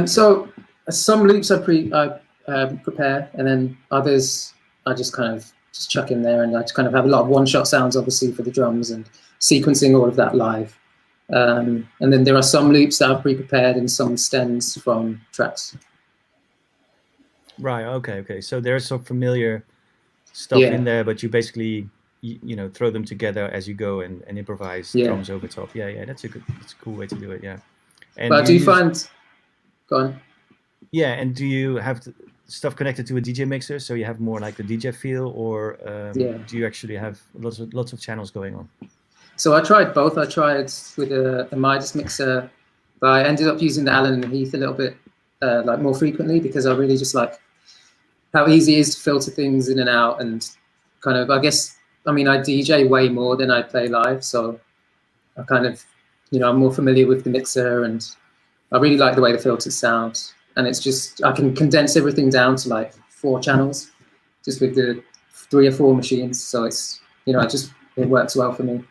So some loops I prepare, and then others I just kind of just chuck in there, and I just kind of have a lot of one-shot sounds, obviously, for the drums and sequencing all of that live. And then there are some loops that I've pre-prepared and some stems from tracks.
Right. Okay. So there's some familiar stuff in there, but you basically throw them together as you go and improvise drums over top. Yeah. That's a cool way to do it. Yeah. And
but do you find? Go on.
Yeah, and do you have stuff connected to a DJ mixer, so you have more like the DJ feel, or do you actually have lots of channels going on?
So I tried both. I tried with a Midas mixer, but I ended up using the Allen and Heath a little bit like more frequently, because I really just like how easy it is to filter things in and out, and kind of, I guess, I mean, I DJ way more than I play live, so I kind of, I'm more familiar with the mixer, and I really like the way the filters sound. And it's just, I can condense everything down to like 4 channels, just with the 3 or 4 machines. So it's, it works well for me.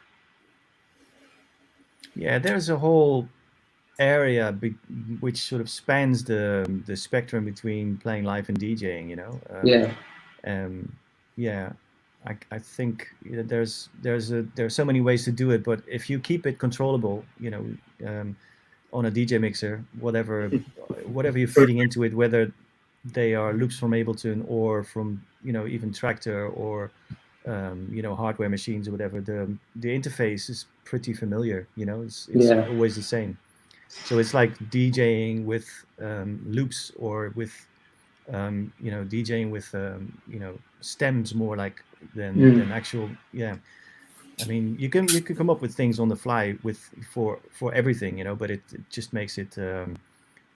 Yeah, there's a whole area which sort of spans the spectrum between playing live and DJing, I think there's so many ways to do it, but if you keep it controllable, on a DJ mixer, whatever you're feeding into it, whether they are loops from Ableton or from even Tractor or hardware machines or whatever, the interface is pretty familiar. It's always the same. So it's like DJing with loops, or with DJing with stems more like than actual. I mean, you can come up with things on the fly for everything, but it just makes it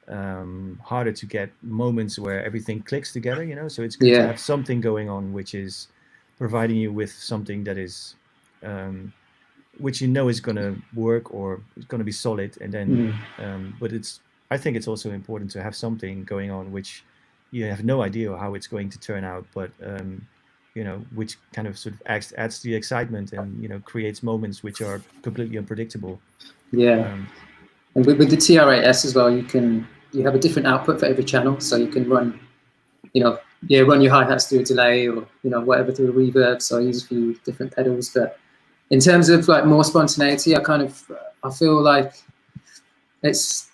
harder to get moments where everything clicks together, So it's good to have something going on which is providing you with something that is which is going to work or it's going to be solid, and then but I think it's also important to have something going on which you have no idea how it's going to turn out, but which kind of sort of adds to the excitement and creates moments which are completely unpredictable.
And with the TR-8S as well, you have a different output for every channel, so you can run run your hi-hats through a delay, or whatever through a reverb. So I use a few different pedals, but in terms of like more spontaneity, I feel like it's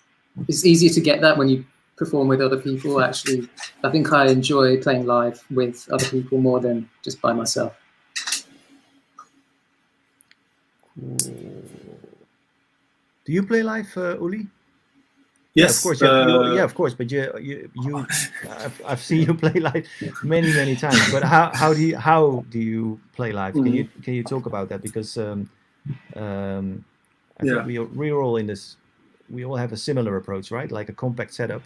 easier to get that when you perform with other people. Actually, I think I enjoy playing live with other people more than just by myself.
Cool. Do you play live, Uli?
Yes,
of course. Of course. But I've seen you play live many times. But how do you play live? Can you talk about that? Because I think we're all in this. We all have a similar approach, right? Like a compact setup.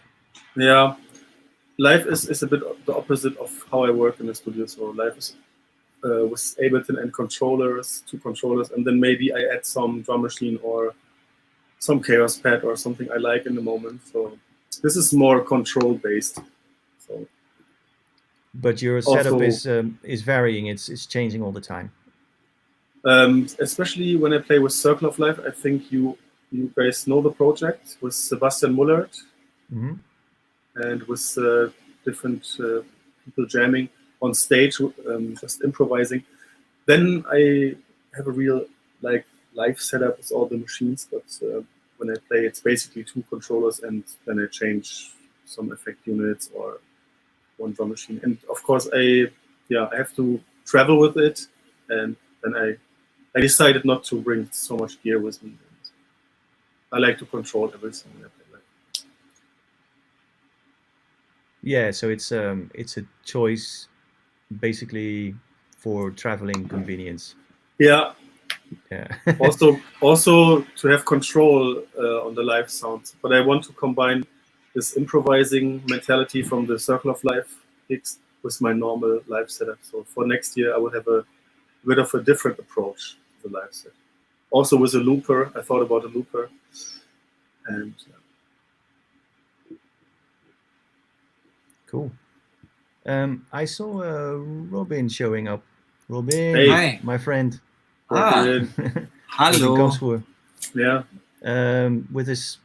Yeah, live is a bit the opposite of how I work in the studio. So live is with Ableton and controllers, 2 controllers, and then maybe I add some drum machine or some Chaos pad or something I like in the moment. So this is more control based. So,
but your setup is varying. It's changing all the time.
Especially when I play with Circle of Life. I think you guys know the project with Sebastian Mullert.
Mm-hmm.
And with different people jamming on stage, just improvising. Then I have a real live setup with all the machines, but when I play, it's basically 2 controllers, and then I change some effect units or 1 drum machine. And of course, I have to travel with it, and then I decided not to bring so much gear with me. I like to control everything when I play live.
Yeah, so it's a choice basically for traveling convenience.
Yeah. also to have control on the live sounds, but I want to combine this improvising mentality from the Circle of Life gigs with my normal live setup. So for next year, I will have a bit of a different approach to the live set. Also with a looper, I thought about a looper, and
Cool. I saw Robin showing up. Robin,
Hey.
Hi.
my friend.
Hello.
Yeah.
With this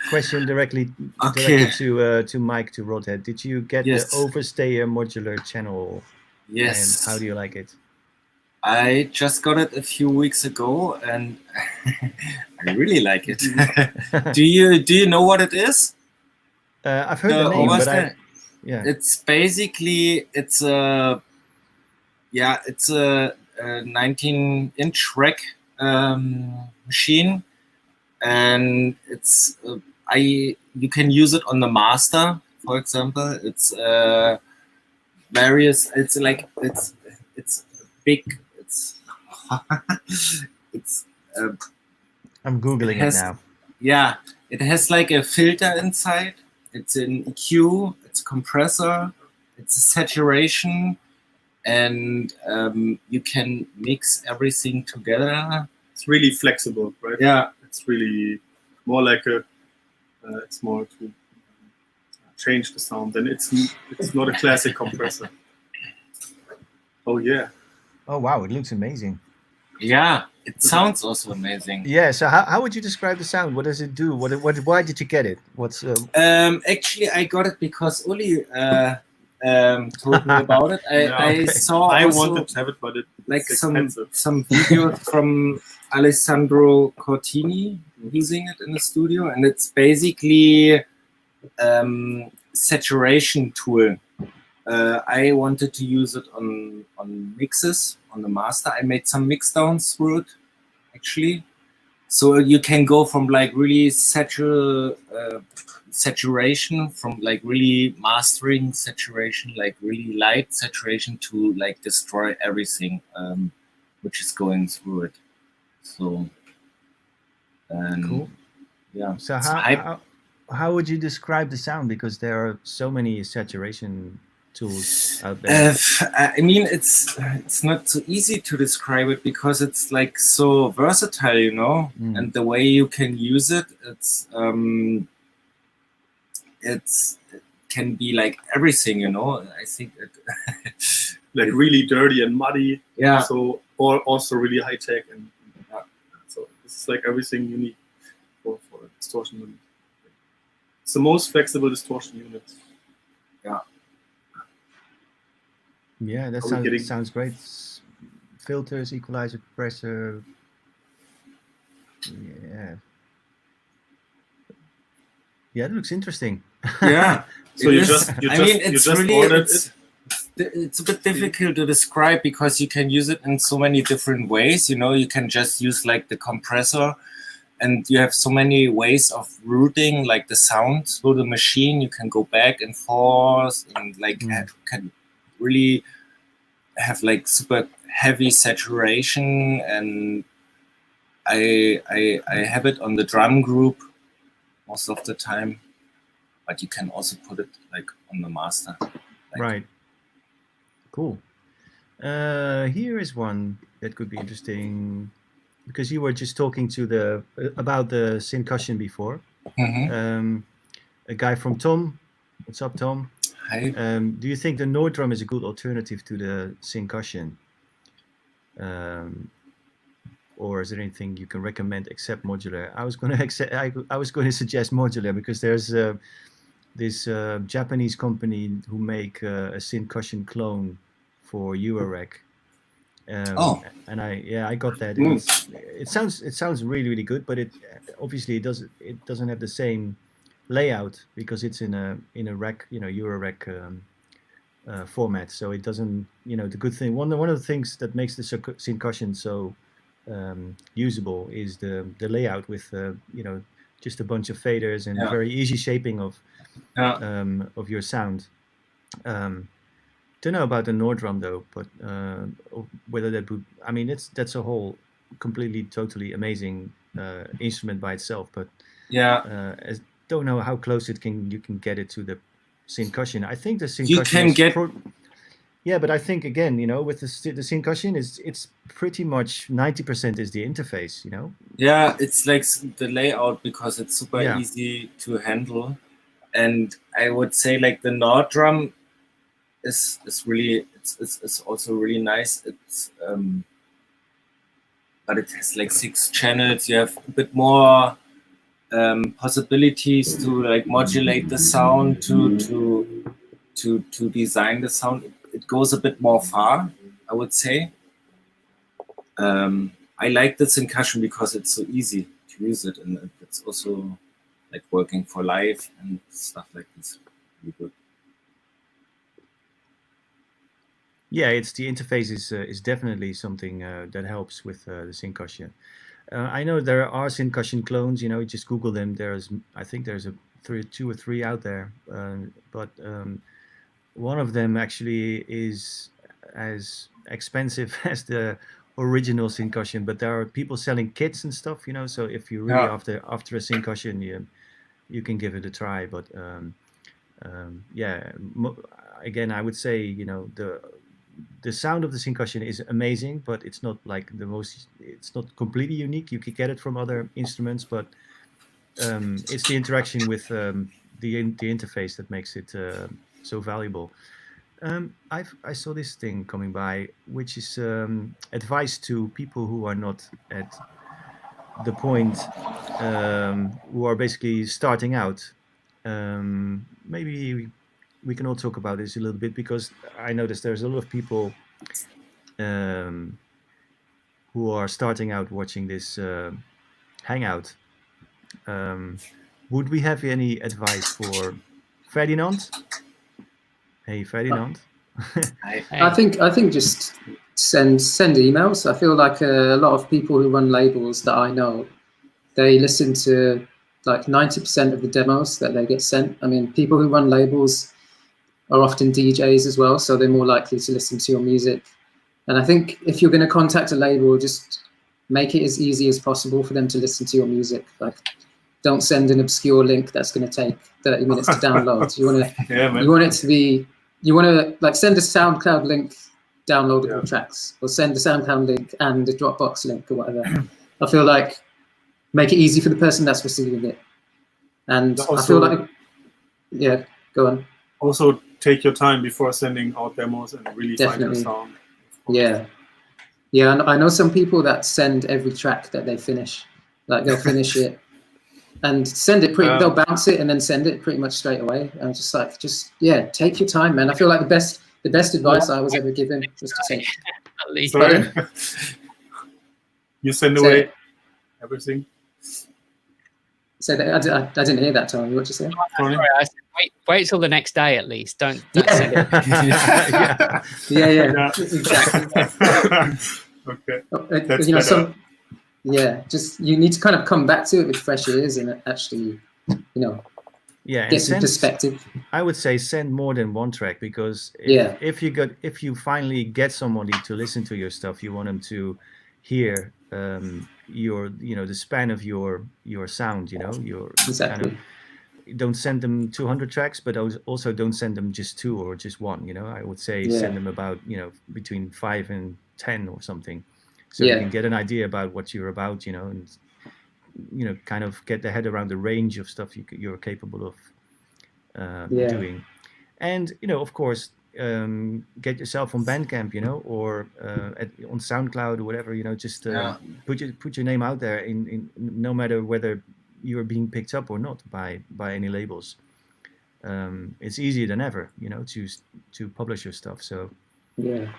question directly
Okay.
to Mike, to Rødhåd. Did you get
Yes.
the Overstayer modular channel?
Yes.
And how do you like it?
I just got it a few weeks ago, and I really like it. do you know what it is?
I've heard the name, but
it's basically it's a 19-inch rack machine, and it's you can use it on the master, for example. It's various. It's like it's big. It's
I'm googling it now.
Yeah, it has like a filter inside. It's an EQ. It's a compressor. It's a saturation, and you can mix everything together.
It's really flexible, right?
Yeah,
it's really more like it's more to change the sound, and it's not a classic compressor. Oh yeah.
Oh wow, it looks amazing.
Yeah, it sounds also amazing.
Yeah. So how would you describe the sound? What does it do? Why did you get it? What's
actually, I got it because Uli told me about it. I saw.
I
also,
wanted to have it, but it's
some
expensive.
videos from Alessandro Cortini using it in the studio, and it's basically saturation tool. I wanted to use it on mixes on the master. I made some mix downs through it, actually. So you can go from like really saturation, from like really mastering saturation, like really light saturation, to like destroy everything which is going through it. So
cool.
Yeah.
So how would you describe the sound? Because there are so many saturation tools out there.
I mean, it's not so easy to describe it because it's like so versatile, you know, and the way you can use it, it can be like everything, you know. I think it
like really dirty and muddy.
Yeah.
So or also really high tech, and so it's like everything you need for a distortion unit. It's the most flexible distortion unit.
Yeah.
Yeah, that sounds great. Filters, equalizer, compressor. Yeah. Yeah, it looks interesting.
Yeah.
So you just ordered it.
It's a bit difficult to describe because you can use it in so many different ways. You know, you can just use like the compressor, and you have so many ways of routing like the sound through the machine. You can go back and forth, and like can really have like super heavy saturation. And I have it on the drum group most of the time, but you can also put it like on the master.
Right. Cool. Here is one that could be interesting, because you were just talking to about the syncussion before. A guy from Tom. What's up, Tom?
Hi.
Do you think the Nord drum is a good alternative to the syncussion? Or is there anything you can recommend except modular? I was going to suggest modular because there's this Japanese company who make a syncussion clone for Eurorack. And I got that. It sounds really good, but it obviously it doesn't have the same layout because it's in a rack, Eurorack format. So it doesn't, the good thing. One of the things that makes the syncussion so usable is the layout with just a bunch of faders and very easy shaping of your sound. Don't know about the Nord drum though, but whether that would, I mean, that's a whole completely totally amazing instrument by itself, but don't know how close you can get it to the syncussion. I think the syncussion
you can get
yeah, but I think again, with the syncussion it's pretty much 90% is the interface,
Yeah, it's like the layout because it's super easy to handle. And I would say like the Nord drum is really it's also really nice. It's but it has like 6 channels. You have a bit more possibilities to like modulate the sound, to design the sound. It goes a bit more far, I would say. I like the Syncussion because it's so easy to use it, and it's also like working for live and stuff like this. Really good.
Yeah, it's the interface is definitely something that helps with the Syncussion. I know there are Syncussion clones. You know, just Google them. I think there's 2 or 3 out there, but one of them actually is as expensive as the original Syncussion. But there are people selling kits and stuff. You know, so if you're really after a Syncussion, you can give it a try. But yeah, again, I would say, you know, the sound of the Syncussion is amazing, but it's not like it's not completely unique. You could get it from other instruments, but it's the interaction with the interface that makes it so valuable. I saw this thing coming by, which is advice to people who are not at the point, who are basically starting out. Maybe we can all talk about this a little bit, because I noticed there's a lot of people who are starting out watching this Hangout. Would we have any advice for Ferdinand? Hey, Ferdinand.
I think just send emails. I feel like a lot of people who run labels that I know, they listen to like 90% of the demos that they get sent. I mean, people who run labels are often DJs as well, so they're more likely to listen to your music. And I think if you're going to contact a label, just make it as easy as possible for them to listen to your music. Like, don't send an obscure link that's going to take 30 minutes to download. You want to like send a SoundCloud link, downloadable tracks, or send a SoundCloud link and a Dropbox link or whatever. I feel like make it easy for the person that's receiving it. And also, I feel like, yeah, go on.
Also, take your time before sending out demos and really find your sound.
Yeah. Yeah, and I know some people that send every track that they finish. Like, they'll finish it and send it they'll bounce it and then send it pretty much straight away. And take your time, man. I feel like the best advice I was ever given was to take.
Sorry. You send away everything?
So I didn't hear that, Tony. What'd you say?
Sorry, I said wait till the next day at least. Don't send it.
Yeah. Exactly.
Okay.
Just you need to kind of come back to it with fresh ears and actually, get some perspective.
I would say send more than one track, because if you finally get somebody to listen to your stuff, you want them to hear the span of your sound,
exactly.
Don't send them 200 tracks, but also don't send them just 2 or just 1. I would say send them about between 5 and 10 or something, so you can get an idea about what you're about, and kind of get the head around the range of stuff you're capable of doing. And of course, get yourself on Bandcamp, or on SoundCloud or whatever, just put your name out there in no matter whether you're being picked up or not by any labels. It's easier than ever, to publish your stuff. So
and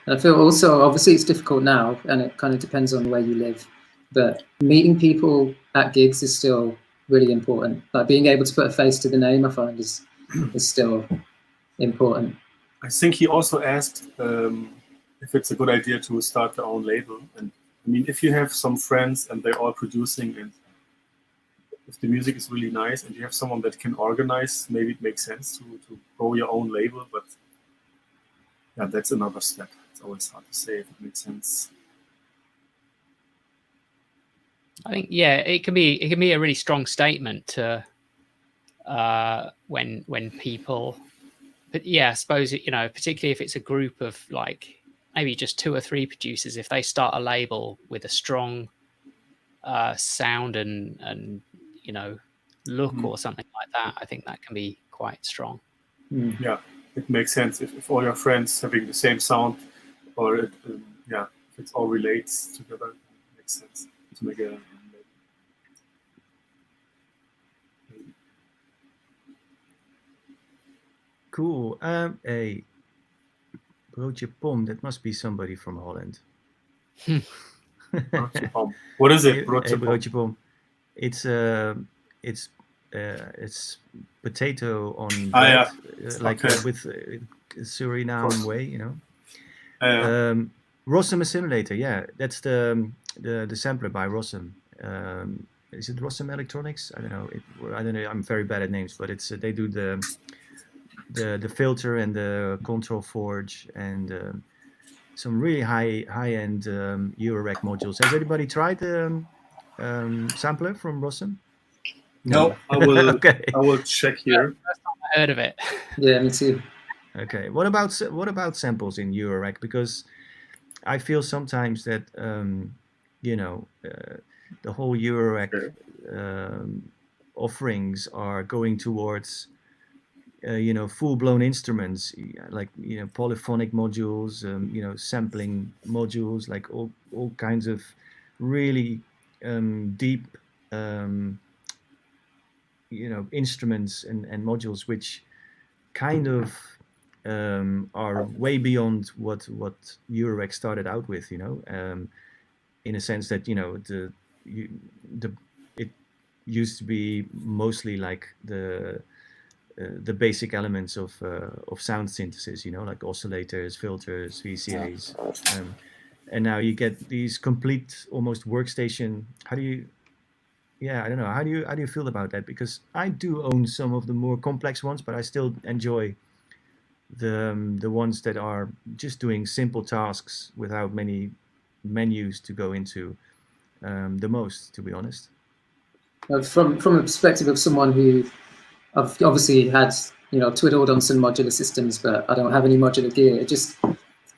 I feel also, obviously it's difficult now and it kind of depends on where you live, but meeting people at gigs is still really important. Like, being able to put a face to the name, I find is still important.
I think he also asked if it's a good idea to start their own label. And I mean, if you have some friends and they're all producing, and if the music is really nice and you have someone that can organize, maybe it makes sense to grow your own label. But yeah, that's another step. It's always hard to say if it makes sense.
I think it can be a really strong statement to when people. But I suppose particularly if it's a group of like maybe just 2 or 3 producers, if they start a label with a strong sound and look or something like that, I think that can be quite strong.
Yeah, it makes sense if all your friends having the same sound, or if it all relates together, it makes sense to make a.
Cool. A broodje pom. That must be somebody from Holland.
What is it?
Broodje pom. It's potato on bread, with Suriname way, you know. Rossum Assimilator, yeah, that's the sampler by Rossum. Is it Rossum Electronics? I don't know. I'm very bad at names, but it's they do the filter and the control forge and some really high-end Eurorack modules. Has anybody tried the sampler from Rossum?
No, I will. Okay. I will check here.
First time I heard of it.
Yeah, me too.
Okay. What about samples in Eurorack? Because I feel sometimes that the whole Eurorack offerings are going towards full-blown instruments, like polyphonic modules, sampling modules, like all kinds of really deep instruments and modules, which kind of are way beyond what Eurorack started out with, in a sense that it used to be mostly like the basic elements of sound synthesis, like oscillators, filters, VCAs, and now you get these complete almost workstation. I don't know. How do you feel about that? Because I do own some of the more complex ones, but I still enjoy the ones that are just doing simple tasks without many menus to go into the most, to be honest.
From a perspective of someone who I've obviously had, twiddled on some modular systems, but I don't have any modular gear. It just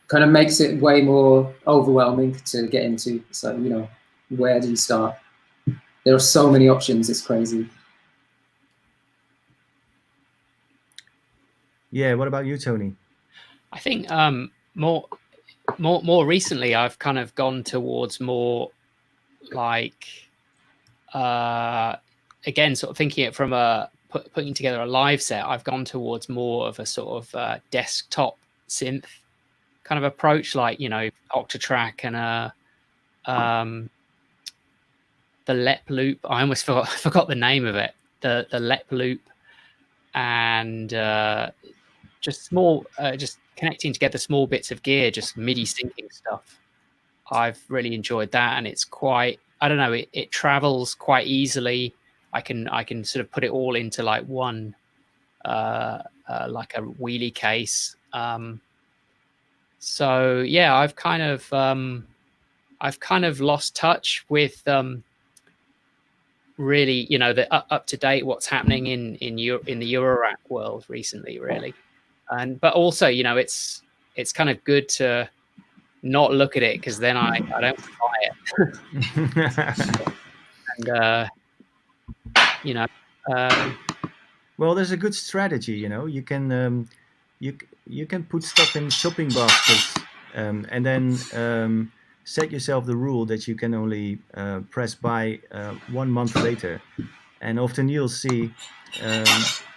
kind of makes it way more overwhelming to get into. So, where do you start? There are so many options. It's crazy.
Yeah. What about you, Tony?
I think more recently, I've kind of gone towards more like again, sort of thinking it from putting together a live set. I've gone towards more of a sort of desktop synth kind of approach, like Octatrack and the Lep Loop. I almost forgot the name of it. The Lep Loop, and just small, just connecting together small bits of gear, just MIDI syncing stuff. I've really enjoyed that, and it's quite. I don't know. It travels quite easily. I can sort of put it all into like one, like a wheelie case. So yeah, I've kind of lost touch with really, the up to date what's happening in the Eurorack world recently, really. But also, it's kind of good to not look at it, because then I don't buy it. And
well, there's a good strategy. You can you can put stuff in shopping baskets, and then set yourself the rule that you can only press buy 1 month later, and often you'll see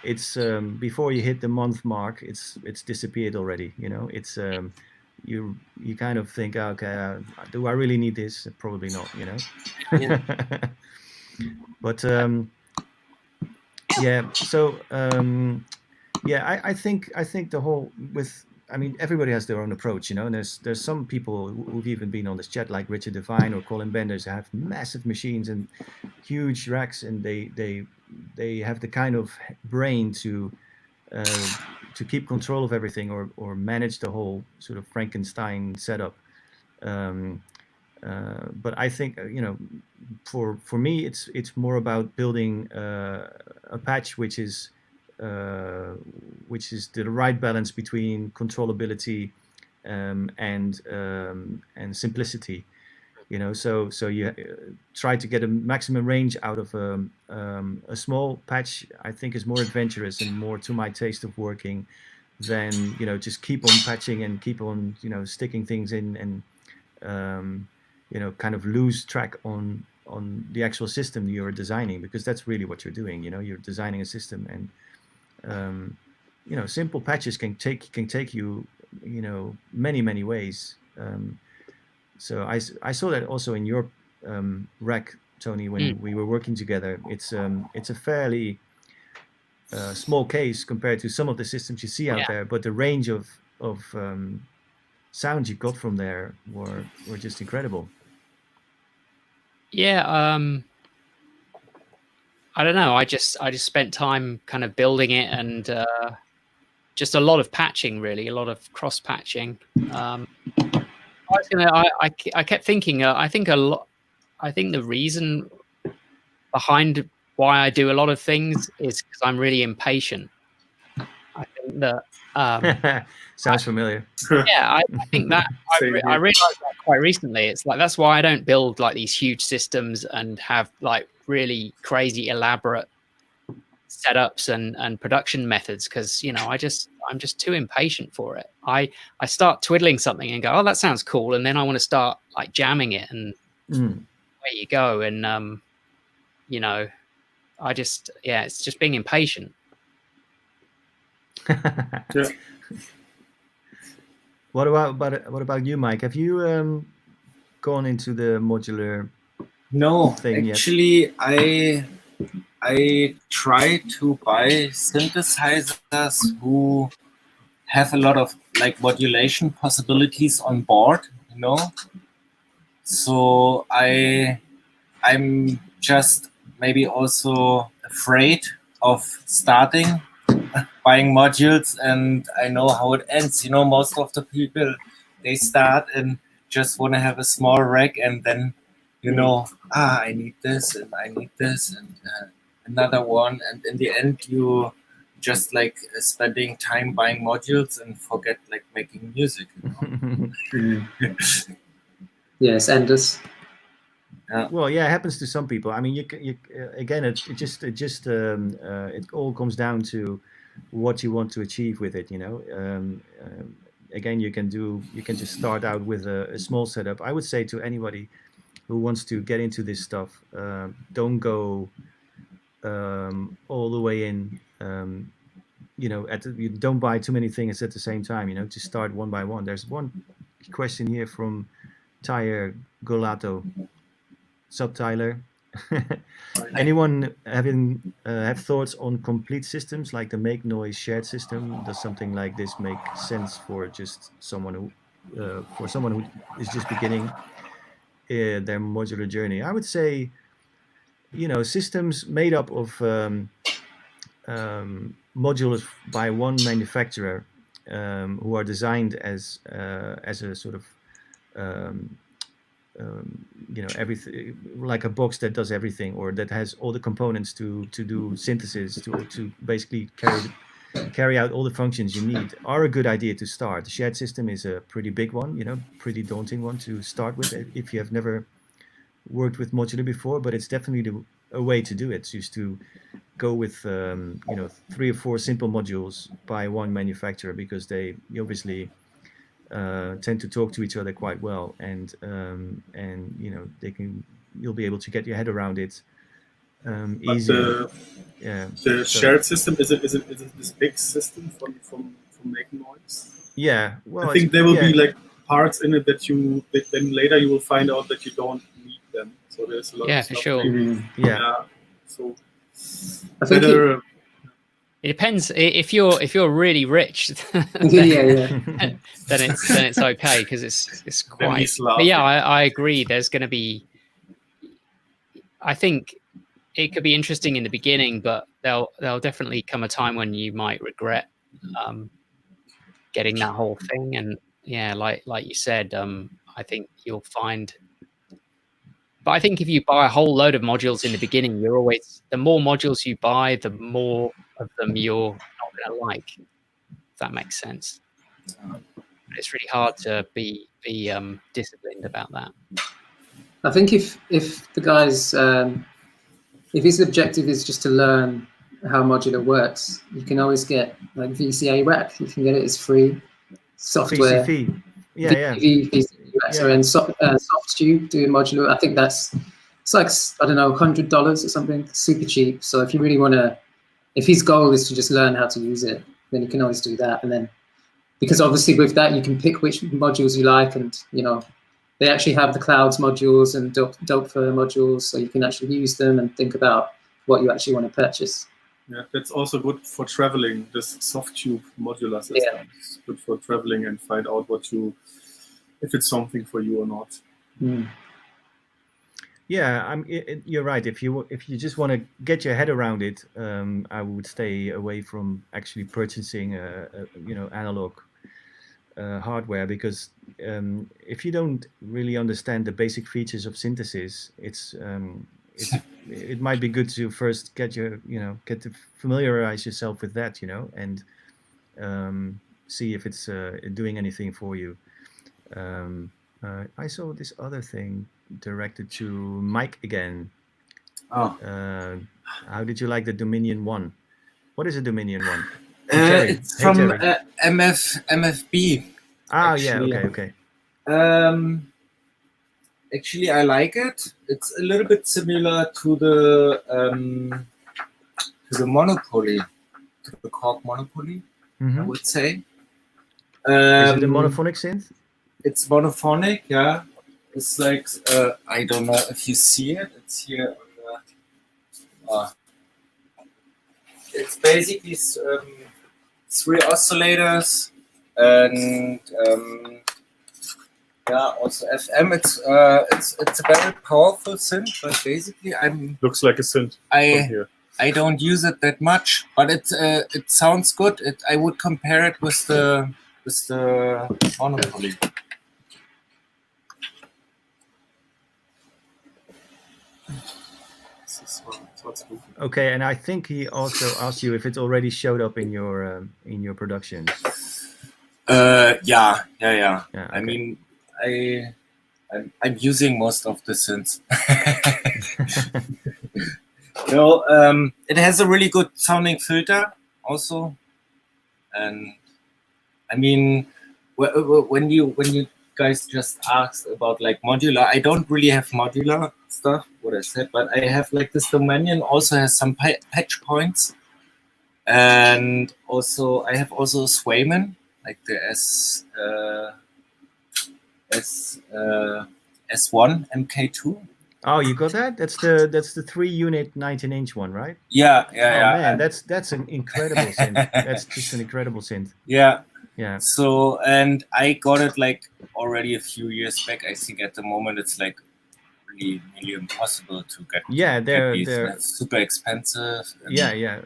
it's before you hit the month mark, it's disappeared already. It's you kind of think, okay, do I really need this? Probably not.
Yeah.
But yeah, so yeah, I think the whole everybody has their own approach, and there's some people who've even been on this chat, like Richard Devine or Colin Benders, who have massive machines and huge racks, and they have the kind of brain to keep control of everything, or manage the whole sort of Frankenstein setup. But I think for me it's more about building a patch which is the right balance between controllability and simplicity. So you try to get a maximum range out of a small patch. I think is more adventurous and more to my taste of working, than, you know, just keep on patching and keep on, you know, sticking things in and you know, kind of lose track on the actual system you're designing, because that's really what you're doing. You know, you're designing a system, and you know, simple patches can take you, you know, many ways. So I saw that also in your rack, Tony, when we were working together. It's a fairly small case compared to some of the systems you see out there, but the range of sounds you got from there were just incredible.
Yeah, I don't know. I just spent time kind of building it, and just a lot of patching, really, a lot of cross patching. I kept thinking. I think the reason behind why I do a lot of things is because I'm really impatient. I think that
sounds familiar.
Yeah, I think that I realized that quite recently. It's like, that's why I don't build like these huge systems and have like really crazy elaborate setups and production methods, because, you know, I'm just too impatient for it. I start twiddling something and go, oh, that sounds cool, and then I want to start like jamming it, and where you go, and you know, it's just being impatient.
Yeah.
What about you, Mike? Have you gone into the modular thing
actually
yet?
I try to buy synthesizers who have a lot of like modulation possibilities on board, you know. So I'm just maybe also afraid of starting buying modules, and I know how it ends. You know, most of the people, they start and just want to have a small rack, and then, you know, I need this and I need this and another one, and in the end you just like spending time buying modules and forget like making music, you know?
Yes, endless.
Yeah. Well, yeah, it happens to some people. I mean, you again, it all comes down to what you want to achieve with it. You know, again, you can just start out with a small setup. I would say to anybody who wants to get into this stuff, don't go all the way in. You know, you don't buy too many things at the same time. You know, just start one by one. There's one question here from Tyre Golato. Sup, Tyler? Anyone have thoughts on complete systems like the Make Noise shared system? Does something like this make sense for just someone who is just beginning their modular journey? I would say, you know, systems made up of modules by one manufacturer who are designed as a sort of you know, everything, like a box that does everything, or that has all the components to do synthesis, to basically carry out all the functions you need, are a good idea to start. The shared system is a pretty big one, you know, pretty daunting one to start with if you have never worked with modular before, but it's definitely a way to do it. Just to go with you know, 3 or 4 simple modules by one manufacturer, because they obviously tend to talk to each other quite well, and you know, you'll be able to get your head around it easier.
The shared system is it this big system from making noise?
Yeah, well,
I think there will be like parts in it that then later you will find out that you don't need them. So there's a lot of stuff.
For sure.
So
I think
better.
It depends. If you're really rich, then it's okay, because it's quite. But yeah, I agree. There's going to be. I think it could be interesting in the beginning, but there'll definitely come a time when you might regret getting that whole thing. And yeah, like you said, I think you'll find. But I think if you buy a whole load of modules in the beginning, the more modules you buy, the more of them you're not going to like. If that makes sense. It's really hard to be disciplined about that.
I think if the guy's if his objective is just to learn how Modular works, you can always get like VCA rack. You can get it as free software.
VCV. Yeah,
VCA and SoftTube doing Modular. I think it's like, I don't know, $100 or something, super cheap. So if you really want to, if his goal is to just learn how to use it, then you can always do that. And then, because obviously with that, you can pick which modules you like, and, you know, they actually have the clouds modules and Dopefer modules, so you can actually use them and think about what you actually want to purchase.
Yeah, that's also good for traveling. This SoftTube modular system is good for traveling and find out if it's something for you or not.
Mm.
Yeah, you're right. If you just want to get your head around it, I would stay away from actually purchasing analog hardware, because if you don't really understand the basic features of synthesis, it might be good to first get to familiarize yourself with that, and see if it's doing anything for you. I saw this other thing directed to Mike again.
Oh.
How did you like the Dominion 1? What is a Dominion 1?
It's from MFB.
Actually. Yeah, okay.
Actually, I like it. It's a little bit similar to the Monopoly, to the Korg Monopoly, I would say.
Is it a monophonic synth?
It's monophonic, yeah. It's like, I don't know if you see it. It's here on the... it's basically 3 oscillators and also FM. It's a very powerful synth, but basically
looks like a synth.
I don't use it that much, but it sounds good. I would compare it with the Monopoly.
Okay, and I think he also asked you if it already showed up in your productions.
Yeah.
Okay.
I mean, I'm using most of the synths. It has a really good sounding filter also, and I mean, when you guys just asked about like modular, I don't really have modular stuff, what I said, but I have like this Dominion also has some patch points, and also I have also Swayman, like the S1 MK2.
Oh, you got that? That's the 3-unit 19-inch one, right?
Yeah.
Man, that's an incredible synth. That's just an incredible synth.
Yeah.
Yeah.
So, and I got it like already a few years back. I think at the moment it's like really impossible to get.
Yeah, they're
super expensive.
Yeah.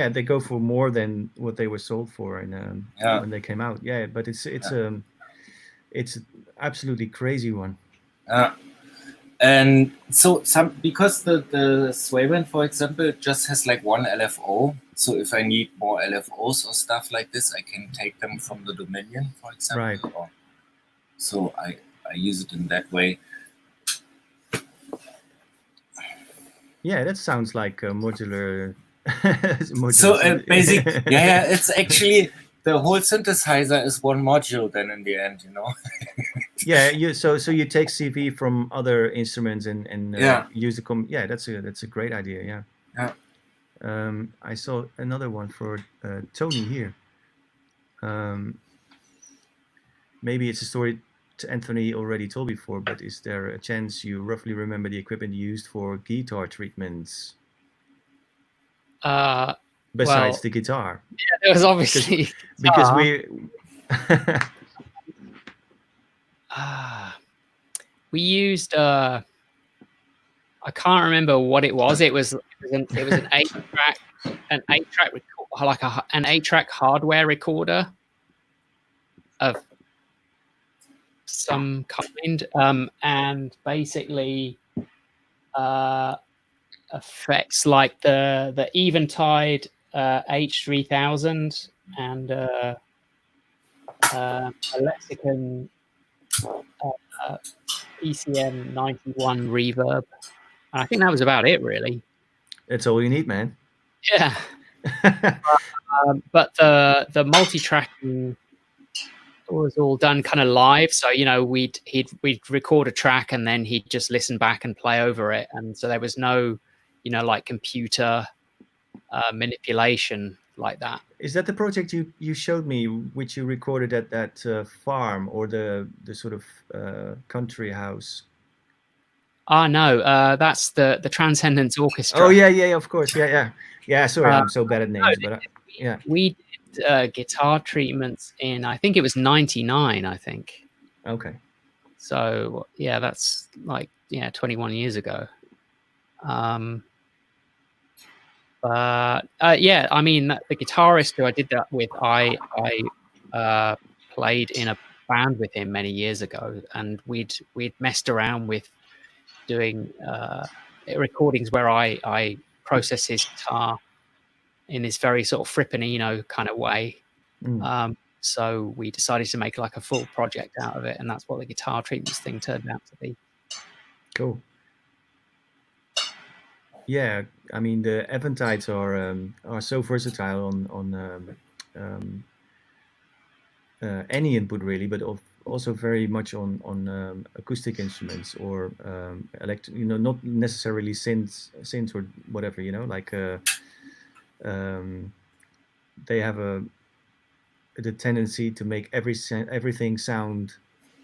They go for more than what they were sold for, when they came out. Yeah, but it's absolutely crazy one.
And so because the Swayman, for example, just has like one LFO. So if I need more LFOs or stuff like this, I can take them from the Dominion, for example.
Right.
So I use it in that way.
Yeah, that sounds like a modular.
So it's actually the whole synthesizer is one module. Then in the end,
Yeah, so you take CV from other instruments and use the that's a great idea. Yeah. I saw another one for Tony here. Maybe it's a story Anthony already told before, but is there a chance you roughly remember the equipment used for guitar treatments? Besides the guitar.
Yeah, there was obviously
because we
we used I can't remember what it was. It was an 8-track an 8-track hardware recorder of some kind, and basically effects like the Eventide H3000 and a Lexicon ECM 91 reverb. And I think that was about it, really.
That's all you need, man.
Yeah. But the multi-tracking was all done kind of live. So, you know, we'd record a track and then he'd just listen back and play over it. And so there was no, you know, like computer manipulation like that.
Is that the project you showed me, which you recorded at that farm or the sort of country house?
No, that's the Transcendence Orchestra.
Oh yeah, of course, yeah. Sorry, I'm so bad at names,
no,
but yeah.
We did guitar treatments in, I think it was '99, I think.
Okay.
So yeah, that's like 21 years ago. Yeah, I mean, the guitarist who I did that with, I played in a band with him many years ago, and we'd messed around with doing recordings where I process his guitar in this very sort of frippanino kind of way. So we decided to make like a full project out of it, and that's what the guitar treatments thing turned out to be.
Cool. Yeah, I mean the Eventides are so versatile on any input really, but also very much on acoustic instruments or not necessarily synths or whatever, you know, like they have the tendency to make everything sound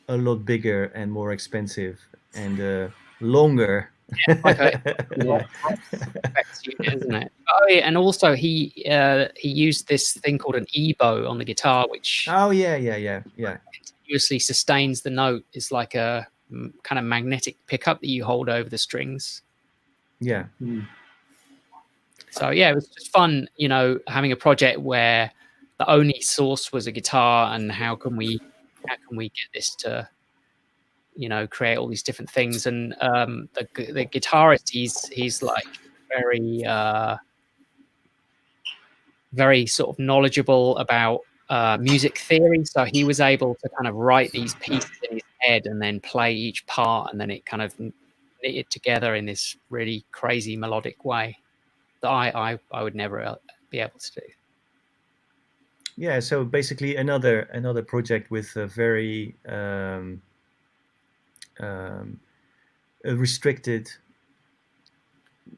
a lot bigger and more expensive and longer.
Okay. Yeah. Isn't it? Oh, yeah, and also he used this thing called an ebow on the guitar, which continuously sustains the note. It's like a kind of magnetic pickup that you hold over the strings.
Yeah.
So yeah, it was just fun, you know, having a project where the only source was a guitar, and how can we get this to, you know, create all these different things. And the guitarist, he's like very sort of knowledgeable about music theory, so he was able to kind of write these pieces in his head and then play each part, and then it kind of knitted together in this really crazy melodic way that I would never be able to do.
Yeah, so basically another project with a very a restricted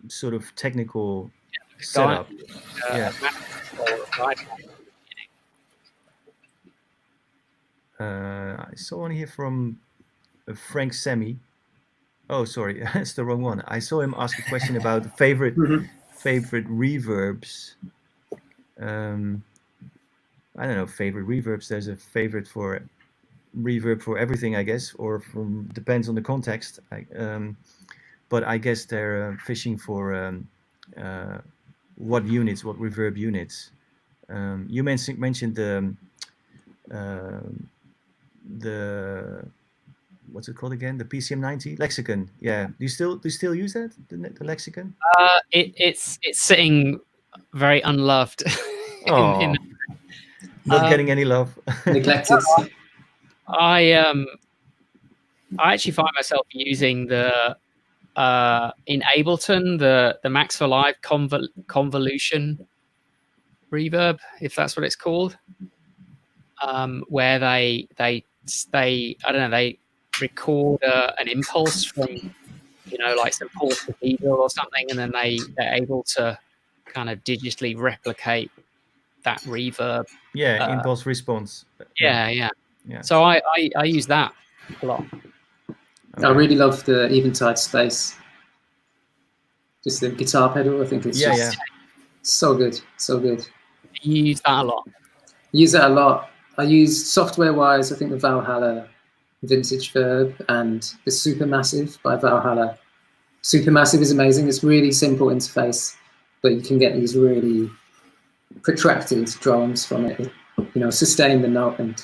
sort of technical setup. I saw one here from Frank Semi. Oh, sorry, it's the wrong one. I saw him ask a question about favorite reverbs. I don't know, favorite reverbs. There's a favorite for reverb for everything, I guess, or depends on the context. But I guess they're fishing for what reverb units. You mentioned the what's it called again? The PCM90 Lexicon. Yeah. Do you still use that? The Lexicon?
It's sitting very unloved.
Not getting any love.
Neglected.
I actually find myself using the in Ableton the Max for Live convolution reverb, if that's what it's called, where they I don't know, they record an impulse from, you know, like St. Paul's Cathedral or something, and then they're able to kind of digitally replicate that reverb.
Yeah, impulse response.
Yeah. So I use that a lot.
Okay. I really love the Eventide Space. Just the guitar pedal, I think it's so good.
You use that a lot?
Use that a lot. I use software-wise, I think the Valhalla Vintage Verb and the Supermassive by Valhalla. Supermassive is amazing. It's really simple interface, but you can get these really protracted drums from it. You know, sustain the note, and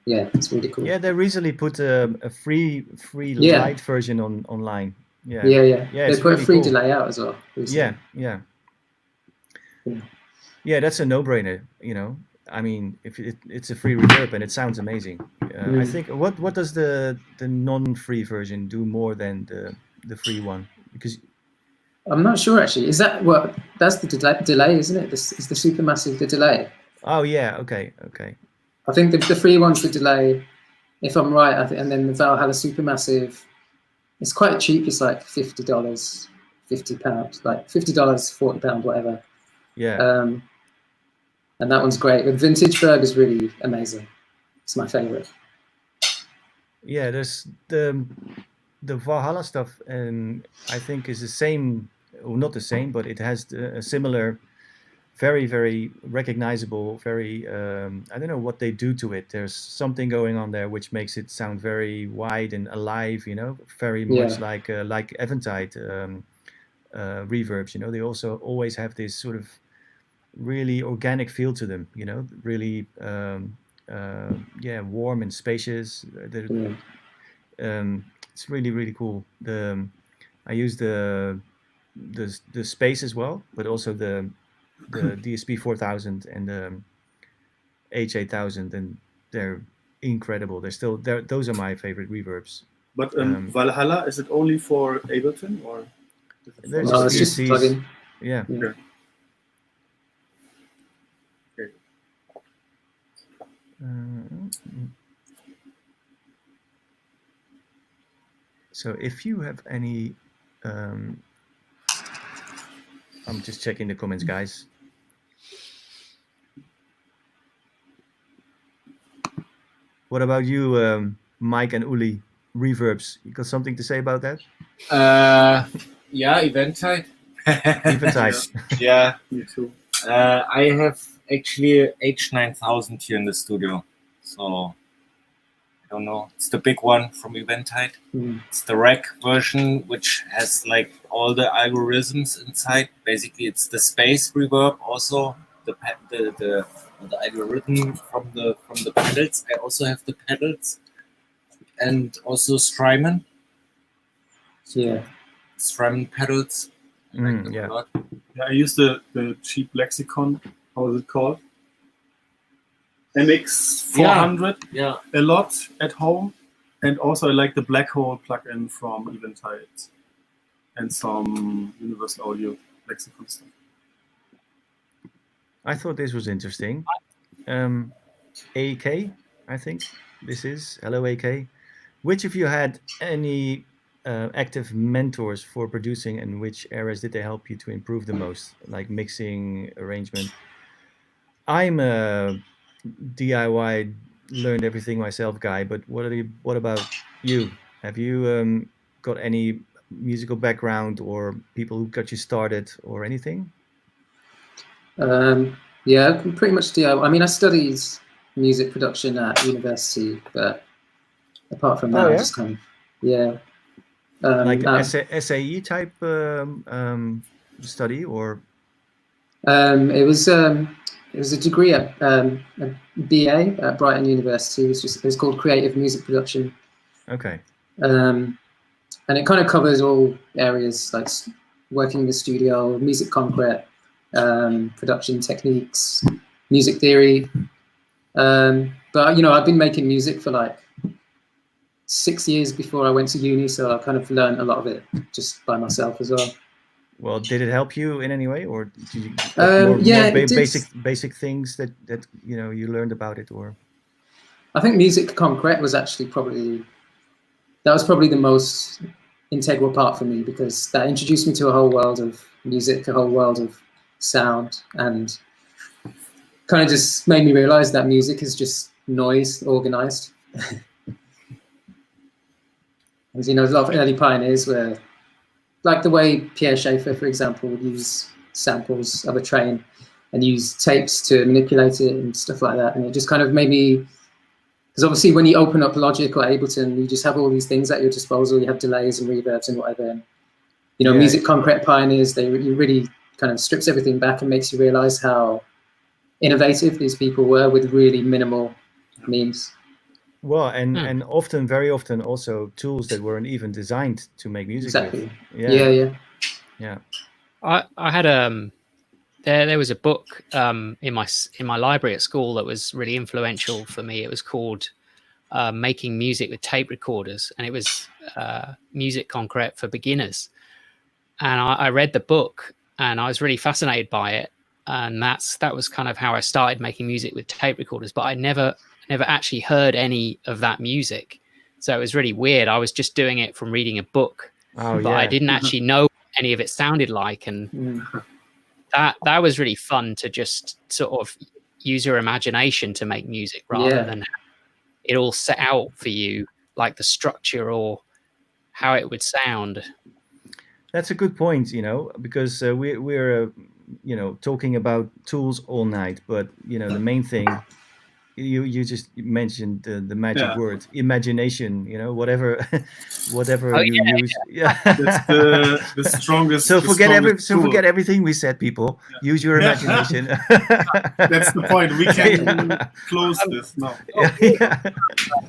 yeah, it's really cool.
Yeah, they recently put a free light version online. Yeah.
They put a free delay out as well.
Recently. Yeah, that's a no-brainer. You know, I mean, if it's a free reverb and it sounds amazing. I think what does the non-free version do more than the free one? Because
I'm not sure actually. Is that what? That's the delay, isn't it? Is the Supermassive the delay?
Oh yeah. Okay.
I think the free one's the delay, if I'm right. I think, and then the Valhalla Supermassive, it's quite cheap. It's like $50, £50, like $50, £40, whatever.
Yeah.
And that one's great. But Vintage Berg is really amazing. It's my favorite.
Yeah, there's the Valhalla stuff, and I think is the same, or not the same, but it has a similar, very, very recognizable, very, I don't know what they do to it. There's something going on there which makes it sound very wide and alive, you know, very much like Eventide reverbs, you know. They also always have this sort of really organic feel to them, you know, really, warm and spacious. It's really, really cool. I use the space as well, but also the DSP 4000 and the H8000, and they're incredible. Those are my favorite reverbs.
But Valhalla, is it only for Ableton or?
There's
it's just a plugin.
Yeah.
Okay.
So if you have any, I'm just checking the comments, guys. What about you, Mike and Uli? Reverbs, you got something to say about that?
Yeah, Eventide.
Eventide.
Yeah,
me too.
I have actually H9000 here in the studio, so I don't know. It's the big one from Eventide. It's the rack version, which has like all the algorithms inside. Basically, it's the space reverb, also the algorithm from the pedals. I also have the pedals, and also Strymon. Strymon pedals. I like them a lot.
Yeah, I use the cheap Lexicon. How is it called? MX400.
Yeah.
A lot at home, and also I like the Black Hole plugin from Eventide, and some Universal Audio Lexicon stuff.
I thought this was interesting. AK, I think this is. Hello, AK. Which of you had any active mentors for producing, and which areas did they help you to improve the most, like mixing, arrangement? I'm a DIY, learned everything myself guy, but what about you? Have you got any musical background or people who got you started or anything?
Yeah, pretty much DIY. I mean, I studied music production at university, but apart from that, I just kind of,
like SAE type study, or?
It was a degree at a BA at Brighton University. It was called Creative Music Production.
Okay.
And it kind of covers all areas, like working in the studio, music concrete, production techniques, music theory. But you know, I've been making music for like 6 years before I went to uni, so I kind of learned a lot of it just by myself as well.
Well, did it help you in any way, or did you basic things that you know you learned about it? Or
I think music concrete was actually probably the most integral part for me, because that introduced me to a whole world of music, a whole world of sound, and kind of just made me realize that music is just noise organized. As you know, there's a lot of early pioneers where, like the way Pierre Schaeffer, for example, would use samples of a train and use tapes to manipulate it and stuff like that. And it just kind of made me, because obviously when you open up Logic or Ableton, you just have all these things at your disposal. You have delays and reverbs and whatever. And, you know, music concrete pioneers, you really kind of strips everything back and makes you realize how innovative these people were with really minimal means.
Well, and often, very often, also tools that weren't even designed to make music.
Exactly.
With.
Yeah.
I had there was a book in my library at school that was really influential for me. It was called Making Music with Tape Recorders, and it was music concrete for beginners. and I read the book, and I was really fascinated by it. And that was kind of how I started making music with tape recorders. But I never actually heard any of that music, so it was really weird. I was just doing it from reading a book, but I didn't actually know what any of it sounded like. And that was really fun to just sort of use your imagination to make music rather than it all set out for you, like the structure or how it would sound.
That's a good point, because we're talking about tools all night, but the main thing you just mentioned the magic word, imagination. Whatever you use. Yeah,
that's the strongest.
So forget everything we said, people. Use your imagination.
That's the point. We can close this now.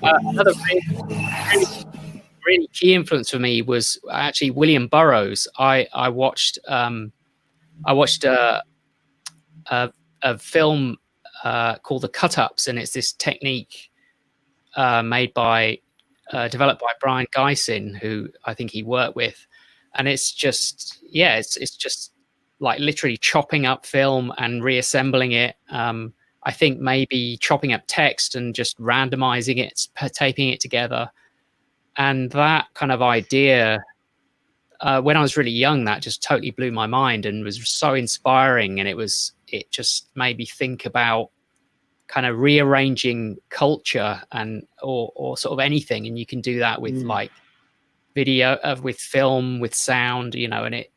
Another really key influence for me was actually William Burroughs. I watched a film called The Cut-Ups, and it's this technique developed by Brian Gysin, who I think he worked with, and it's just it's just like literally chopping up film and reassembling it. I think maybe chopping up text and just randomizing it, taping it together. And that kind of idea, when I was really young, that just totally blew my mind and was so inspiring. And it just made me think about kind of rearranging culture or sort of anything. And you can do that with like video, with film, with sound, and it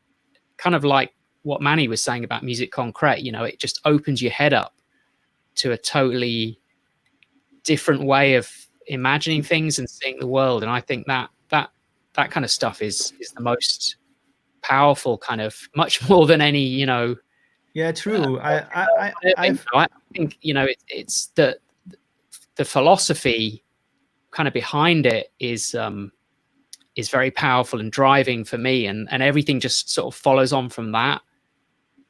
kind of like what Manni was saying about musique concrète, it just opens your head up to a totally different way of imagining things and seeing the world. And I think that kind of stuff is the most powerful, kind of much more than any,
Yeah, true.
I think it's the philosophy kind of behind it is very powerful and driving for me, and everything just sort of follows on from that.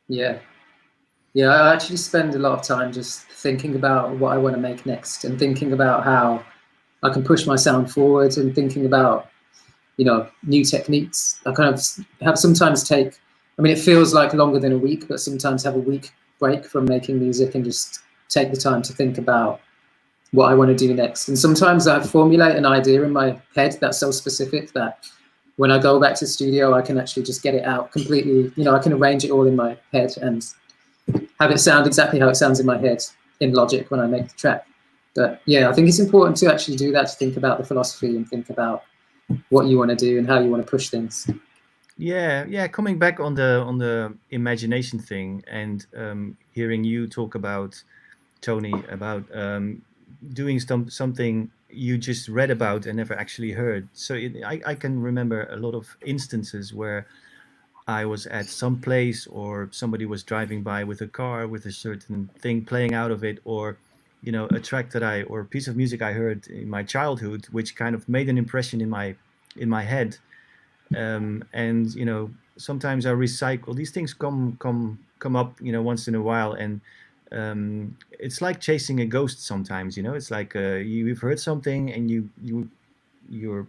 Yeah, I actually spend a lot of time just thinking about what I want to make next, and thinking about how I can push my sound forward, and thinking about new techniques. I kind of have sometimes take, it feels like longer than a week, but sometimes have a week break from making music and just take the time to think about what I want to do next. And sometimes I formulate an idea in my head that's so specific that when I go back to the studio, I can actually just get it out completely. I can arrange it all in my head and have it sound exactly how it sounds in my head in Logic when I make the track. But yeah, I think it's important to actually do that, to think about the philosophy and think about what you want to do and how you want to push things.
Yeah. Coming back on the imagination thing, and hearing you talk about, Tony, about doing something you just read about and never actually heard. So I can remember a lot of instances where I was at some place, or somebody was driving by with a car with a certain thing playing out of it, or a track or a piece of music I heard in my childhood, which kind of made an impression in my head. And sometimes I recycle these things, come up once in a while, and it's like chasing a ghost sometimes. It's like you've heard something and you're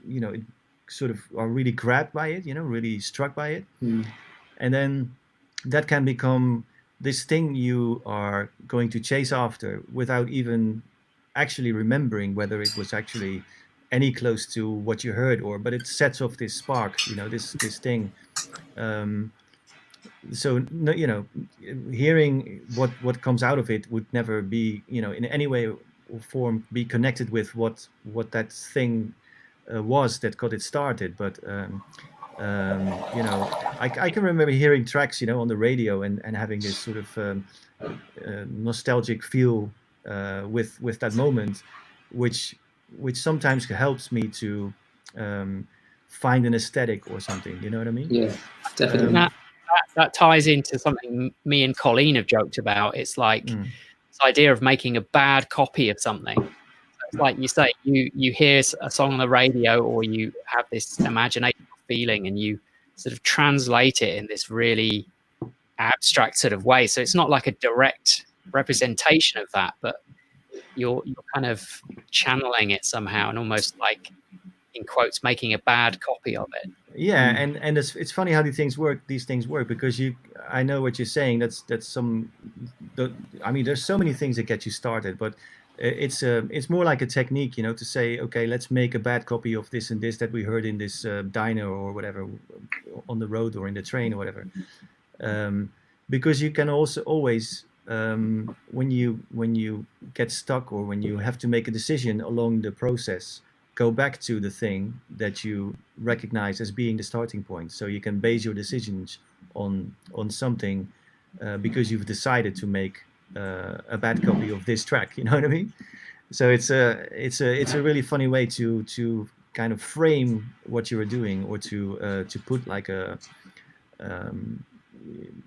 it sort of are really grabbed by it, really struck by it, and then that can become this thing you are going to chase after without even actually remembering whether it was actually any close to what you heard, but it sets off this spark, this thing. So hearing what comes out of it would never be, in any way or form be connected with what that thing was that got it started. But I can remember hearing tracks, on the radio and having this sort of nostalgic feel with that moment, which sometimes helps me to find an aesthetic or something. You know what I mean?
Yeah, definitely.
That ties into something me and Colleen have joked about. It's like this idea of making a bad copy of something. So it's like you say, you hear a song on the radio, or you have this imagination feeling, and you sort of translate it in this really abstract sort of way. So it's not like a direct representation of that, but you're kind of channeling it somehow, and almost like in quotes, making a bad copy of it.
Yeah, and it's funny how these things work because I know what you're saying. That's I mean, there's so many things that get you started, but it's more like a technique, you know, to say, okay, let's make a bad copy of this and this that we heard in this diner or whatever, on the road or in the train or whatever, because you can also always when you get stuck or when you have to make a decision along the process, go back to the thing that you recognize as being the starting point. So you can base your decisions on something because you've decided to make a bad copy of this track. You know what I mean? So it's a really funny way to kind of frame what you were doing, or to put like a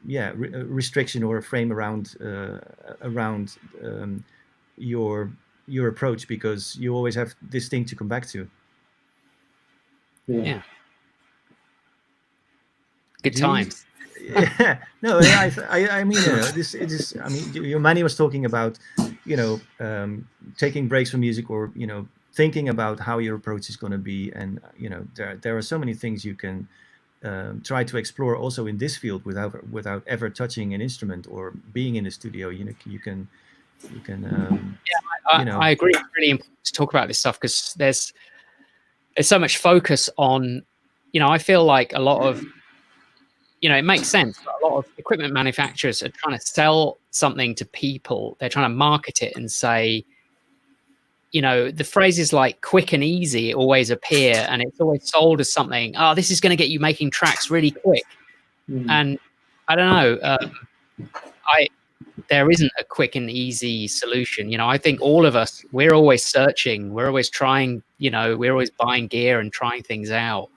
restriction or a frame around your approach, because you always have this thing to come back to.
Yeah. Good times.
Yeah. No, I mean, this it is. I mean, Manni was talking about, you know, taking breaks from music, or, you know, thinking about how your approach is going to be, and, you know, there are so many things you can try to explore also in this field without ever touching an instrument or being in the studio. You know, you can.
I agree. It's really important to talk about this stuff because there's so much focus on, you know, I feel like a lot of, you know, it makes sense. But a lot of equipment manufacturers are trying to sell something to people. They're trying to market it and say, you know, the phrases like quick and easy always appear, and it's always sold as something, oh, this is going to get you making tracks really quick. And I don't know, there isn't a quick and easy solution. You know, I think all of us, we're always searching, we're always trying, you know, we're always buying gear and trying things out.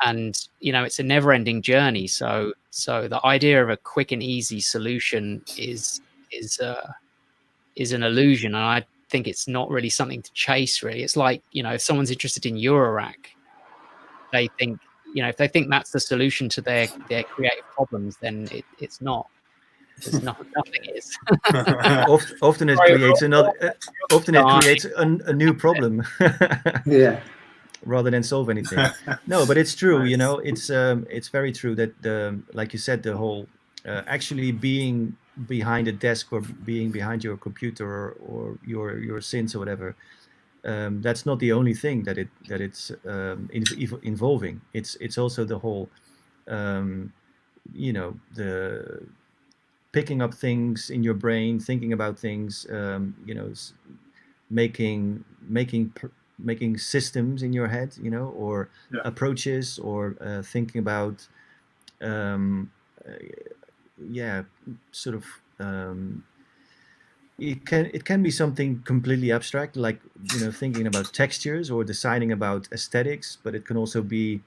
And, you know, it's a never ending journey. So the idea of a quick and easy solution is an illusion. And I think it's not really something to chase, really. It's like, you know, if someone's interested in Eurorack, they think, you know, if they think that's the solution to their creative problems, then it's not. There's nothing is.
Often it creates a new problem.
Yeah.
Rather than solve anything. No, but it's true. You know, it's very true that like you said, the whole actually being behind a desk or being behind your computer or your synths or whatever, that's not the only thing that it's involving. It's also the whole, you know, the picking up things in your brain, thinking about things, you know, making systems in your head, you know, or approaches, or thinking about, sort of. It can be something completely abstract, like, you know, thinking about textures or deciding about aesthetics, but it can also be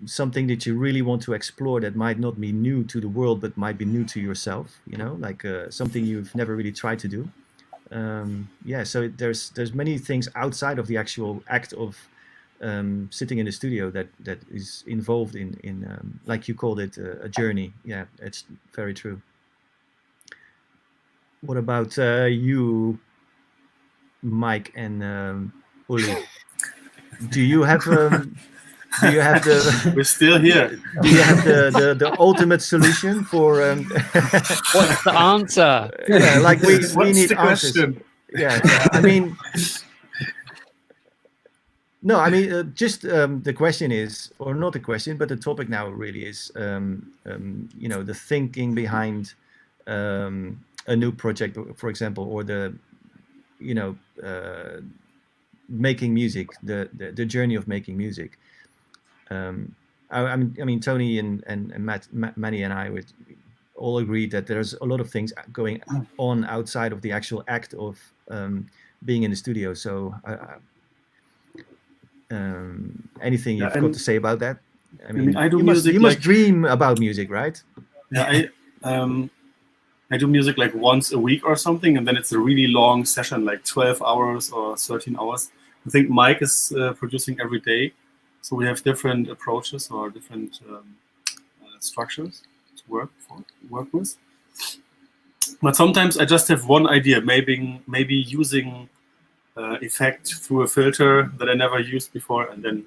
something that you really want to explore that might not be new to the world, but might be new to yourself, you know, like something you've never really tried to do. So there's many things outside of the actual act of sitting in the studio that is involved in like you called it, a journey. Yeah, it's very true. What about you, Mike and Uli? Do you have the?
We're still here.
Do you have the ultimate solution for?
What's the answer?
Yeah, like we need answers.
Question?
Yeah, I mean, no, I mean, just the question is, or not the question, but the topic now really is, you know, the thinking behind a new project, for example, or the, you know, making music, the journey of making music. I mean, Tony and Manni and I would all agree that there's a lot of things going on outside of the actual act of being in the studio. So, anything you've got to say about that? I mean
I do
you
music.
You must dream about music, right?
Yeah, I do music like once a week or something, and then it's a really long session, like 12 hours or 13 hours. I think Mike is producing every day. So we have different approaches or different structures to work with. But sometimes I just have one idea, maybe using effect through a filter that I never used before, and then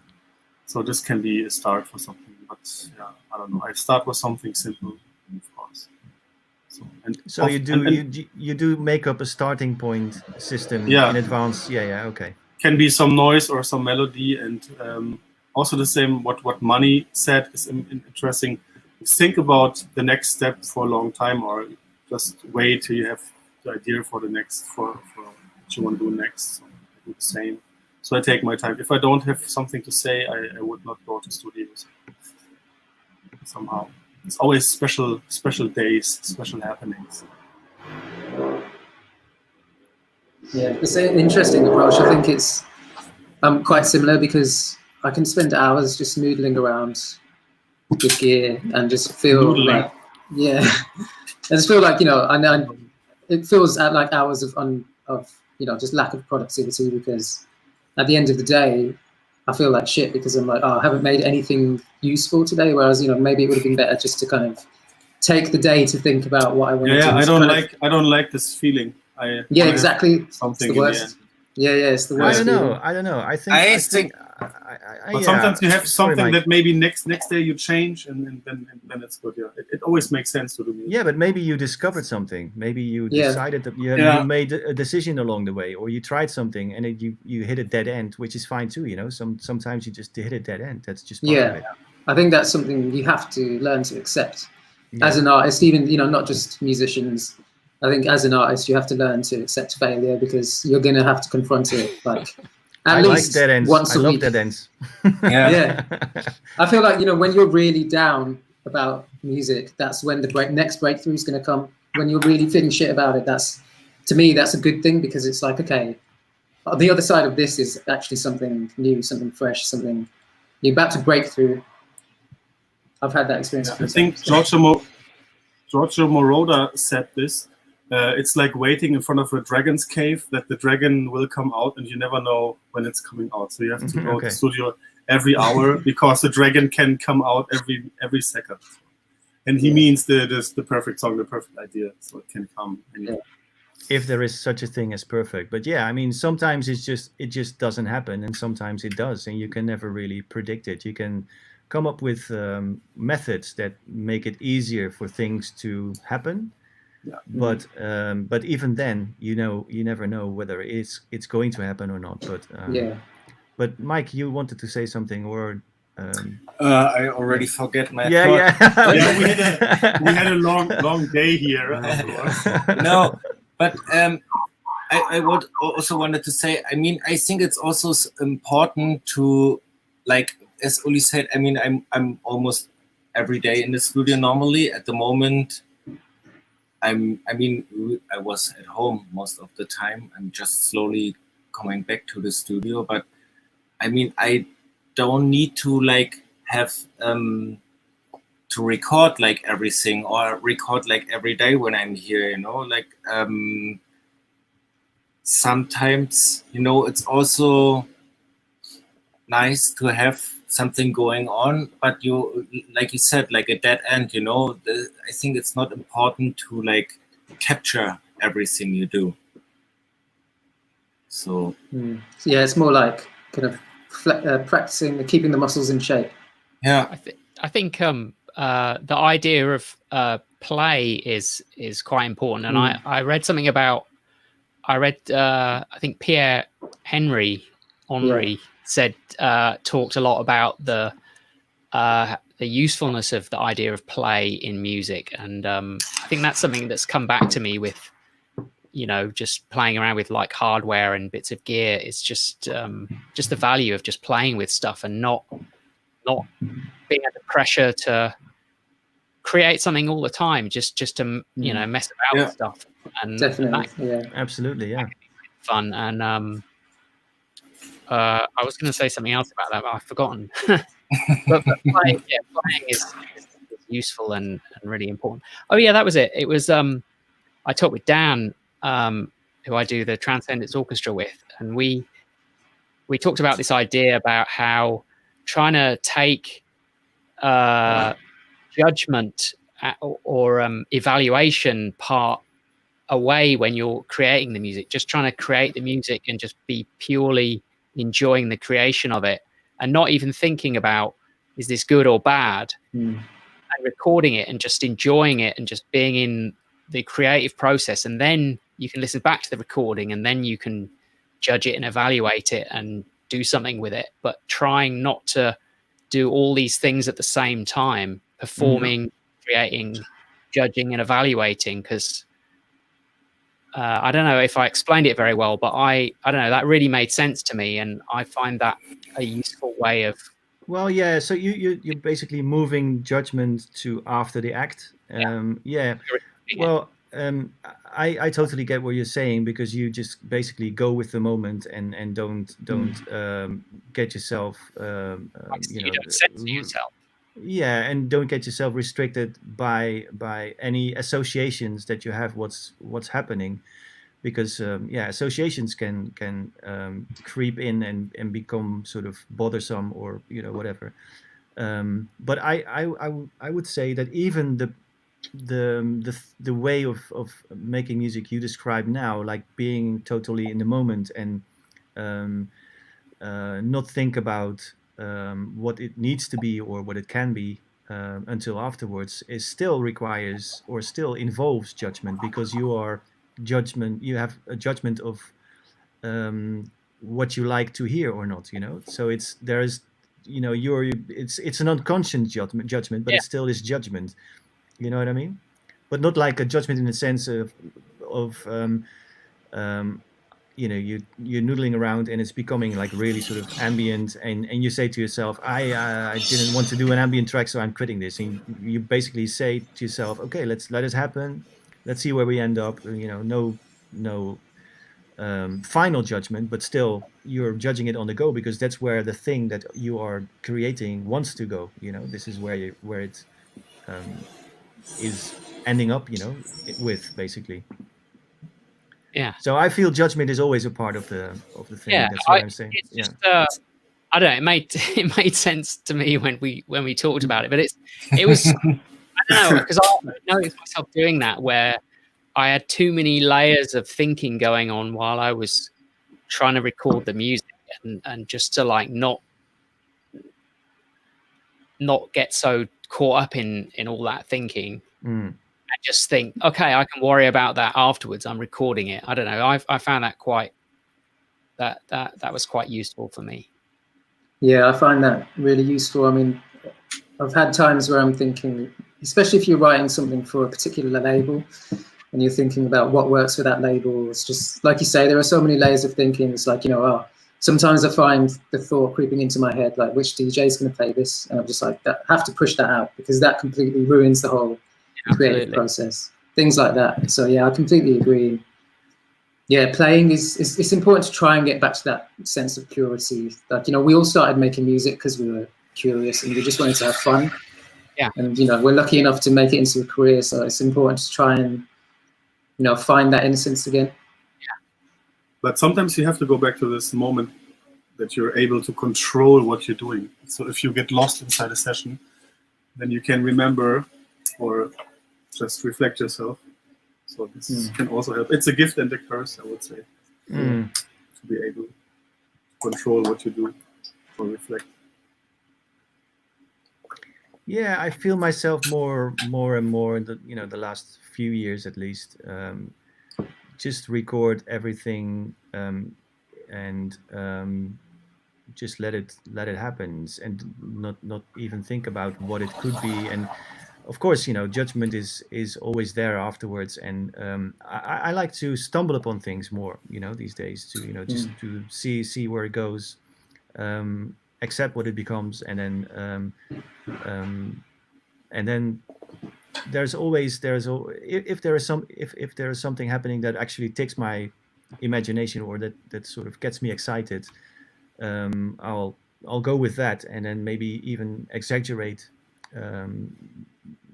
so this can be a start for something. But yeah, I don't know. I start with something simple, of course. So
you do make up a starting point system in advance. Yeah, okay.
Can be some noise or some melody, and also the same. What Manni said is interesting. Think about the next step for a long time, or just wait till you have the idea for the next for what you want to do next. So I do the same. So I take my time. If I don't have something to say, I would not go to studios. Somehow, it's always special days, special happenings.
Yeah, it's an interesting approach. I think it's quite similar because I can spend hours just noodling around with gear and just feel like, yeah, I just feel like, you know, and it feels like hours of you know, just lack of productivity, because at the end of the day, I feel like shit because I'm like, oh, I haven't made anything useful today. Whereas, you know, maybe it would have been better just to kind of take the day to think about what I want to do.
Yeah, I don't like this feeling.
Exactly.
Something
it's the worst. Yeah, it's the worst.
I don't know. I think.
But sometimes you have something that maybe next day you change, and then it's good. Yeah, it always makes sense to do music.
Yeah, but maybe you discovered something. Maybe you decided that you made a decision along the way, or you tried something and you hit a dead end, which is fine too. You know, sometimes you just hit a dead end. That's just part of it.
I think that's something you have to learn to accept as an artist. Even, you know, not just musicians. I think as an artist, you have to learn to accept failure, because you're going to have to confront it like at least
like dead ends.
once a week.
I love dead ends.
Yeah. I feel like, you know, when you're really down about music, that's when the next breakthrough is going to come. When you're really feeling shit about it, to me, that's a good thing, because it's like, okay, the other side of this is actually something new, something fresh, something you're about to break through. I've had that experience.
I think Giorgio Moroder said this. It's like waiting in front of a dragon's cave, that the dragon will come out and you never know when it's coming out. So you have to go to the studio every hour, because the dragon can come out every second. And he means the perfect song, the perfect idea, so it can come anywhere.
If there is such a thing as perfect. But yeah, I mean, sometimes it just doesn't happen, and sometimes it does, and you can never really predict it. You can come up with methods that make it easier for things to happen. Yeah. But even then, you never know whether it's going to happen or not. But Mike, you wanted to say something, or
I already forget my thought.
Yeah, we had a long day here.
No, but I would also wanted to say, I mean, I think it's also important to, like, as Uli said, I mean, I'm almost every day in the studio normally. At the moment, I was at home most of the time. I'm just slowly coming back to the studio, but I mean, I don't need to like have to record like everything, or record like every day when I'm here, you know, like sometimes, you know, it's also nice to have something going on, but you, like you said, like a dead end, you know. I think it's not important to like capture everything you do. So
yeah, it's more like kind of practicing, keeping the muscles in shape.
Yeah,
I think the idea of play is quite important, and I read something about I think Pierre Henry said talked a lot about the usefulness of the idea of play in music, and I think that's something that's come back to me with, you know, just playing around with like hardware and bits of gear. It's just the value of just playing with stuff and not being under pressure to create something all the time, just to you know, mess about with stuff. And
definitely,
absolutely, yeah,
fun. And I was going to say something else about that, but I've forgotten. but playing is useful and really important. Oh yeah, that was it. It was I talked with Dan, who I do the Transcendence Orchestra with, and we talked about this idea about how trying to take judgment or evaluation part away when you're creating the music, just trying to create the music and just be purely enjoying the creation of it, and not even thinking about, is this good or bad? And recording it and just enjoying it and just being in the creative process. And then you can listen back to the recording and then you can judge it and evaluate it and do something with it. But trying not to do all these things at the same time, performing, creating, judging and evaluating, because I don't know if I explained it very well, but I don't know, that really made sense to me, and I find that a useful way of.
Well, yeah. So you're basically moving judgment to after the act. Yeah. Well, I totally get what you're saying, because you just basically go with the moment and don't get yourself
you don't censor yourself.
Yeah, and don't get yourself restricted by any associations that you have what's happening, because associations can creep in and become sort of bothersome, or whatever. But I would say that even the way of making music you describe now, like being totally in the moment and not think about what it needs to be or what it can be until afterwards, is still requires or still involves judgment, because you have a judgment of what you like to hear or not, so it's an unconscious judgment, but it still is judgment, you know what I mean? But not like a judgment in the sense of you're noodling around and it's becoming like really sort of ambient, and you say to yourself, I didn't want to do an ambient track, so I'm quitting this. And you basically say to yourself, okay, let's let it happen, let's see where we end up. No final judgment, but still you're judging it on the go, because that's where the thing that you are creating wants to go. This is where it is ending up, with basically.
Yeah.
So I feel judgment is always a part of the thing. Yeah, that's what I'm saying.
It's just, I don't know. It made sense to me when we talked about it, but it was I don't know, because I noticed myself doing that, where I had too many layers of thinking going on while I was trying to record the music, and just to like not get so caught up in all that thinking. I just think, okay, I can worry about that afterwards. I'm recording it. I don't know. I found that that was quite useful for me.
Yeah, I find that really useful. I mean, I've had times where I'm thinking, especially if you're writing something for a particular label and you're thinking about what works for that label. It's just like you say, there are so many layers of thinking. It's like, sometimes I find the thought creeping into my head, like, which DJ is going to play this? And I'm just like, I have to push that out, because that completely ruins the whole creative process. Things like that. So yeah, I completely agree. Yeah, playing it's important to try and get back to that sense of purity. Like, we all started making music because we were curious and we just wanted to have fun.
Yeah.
And we're lucky enough to make it into a career, so it's important to try and find that innocence again.
Yeah.
But sometimes you have to go back to this moment that you're able to control what you're doing. So if you get lost inside a session, then you can remember or just reflect yourself. So this can also help. It's a gift and a curse, I would say, to be able to control what you do or reflect.
Yeah, I feel myself more and more in the last few years at least. Just record everything and just let it happen, and not even think about what it could be. And of course, judgment is always there afterwards. And I like to stumble upon things more, these days, to just to see where it goes, accept what it becomes, and then there's always if there is something happening that actually takes my imagination, or that sort of gets me excited, I'll go with that, and then maybe even exaggerate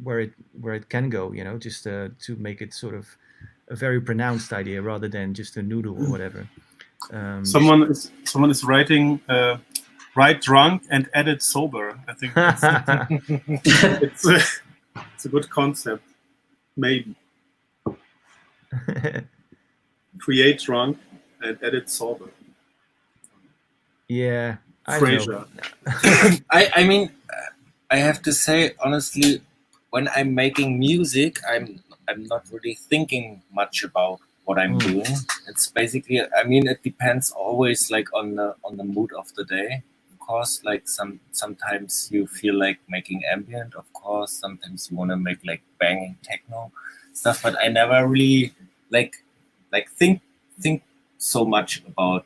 where it can go, just to make it sort of a very pronounced idea rather than just a noodle or whatever.
Someone is writing write drunk and edit sober. I think it's a good concept, maybe. Create drunk and edit sober.
Yeah, I
Frasier.
I mean, I have to say honestly, when I'm making music, I'm not really thinking much about what I'm doing. It's basically, I mean, it depends always like on the mood of the day. Of course, like sometimes you feel like making ambient. Of course, sometimes you want to make like banging techno stuff. But I never really like think so much about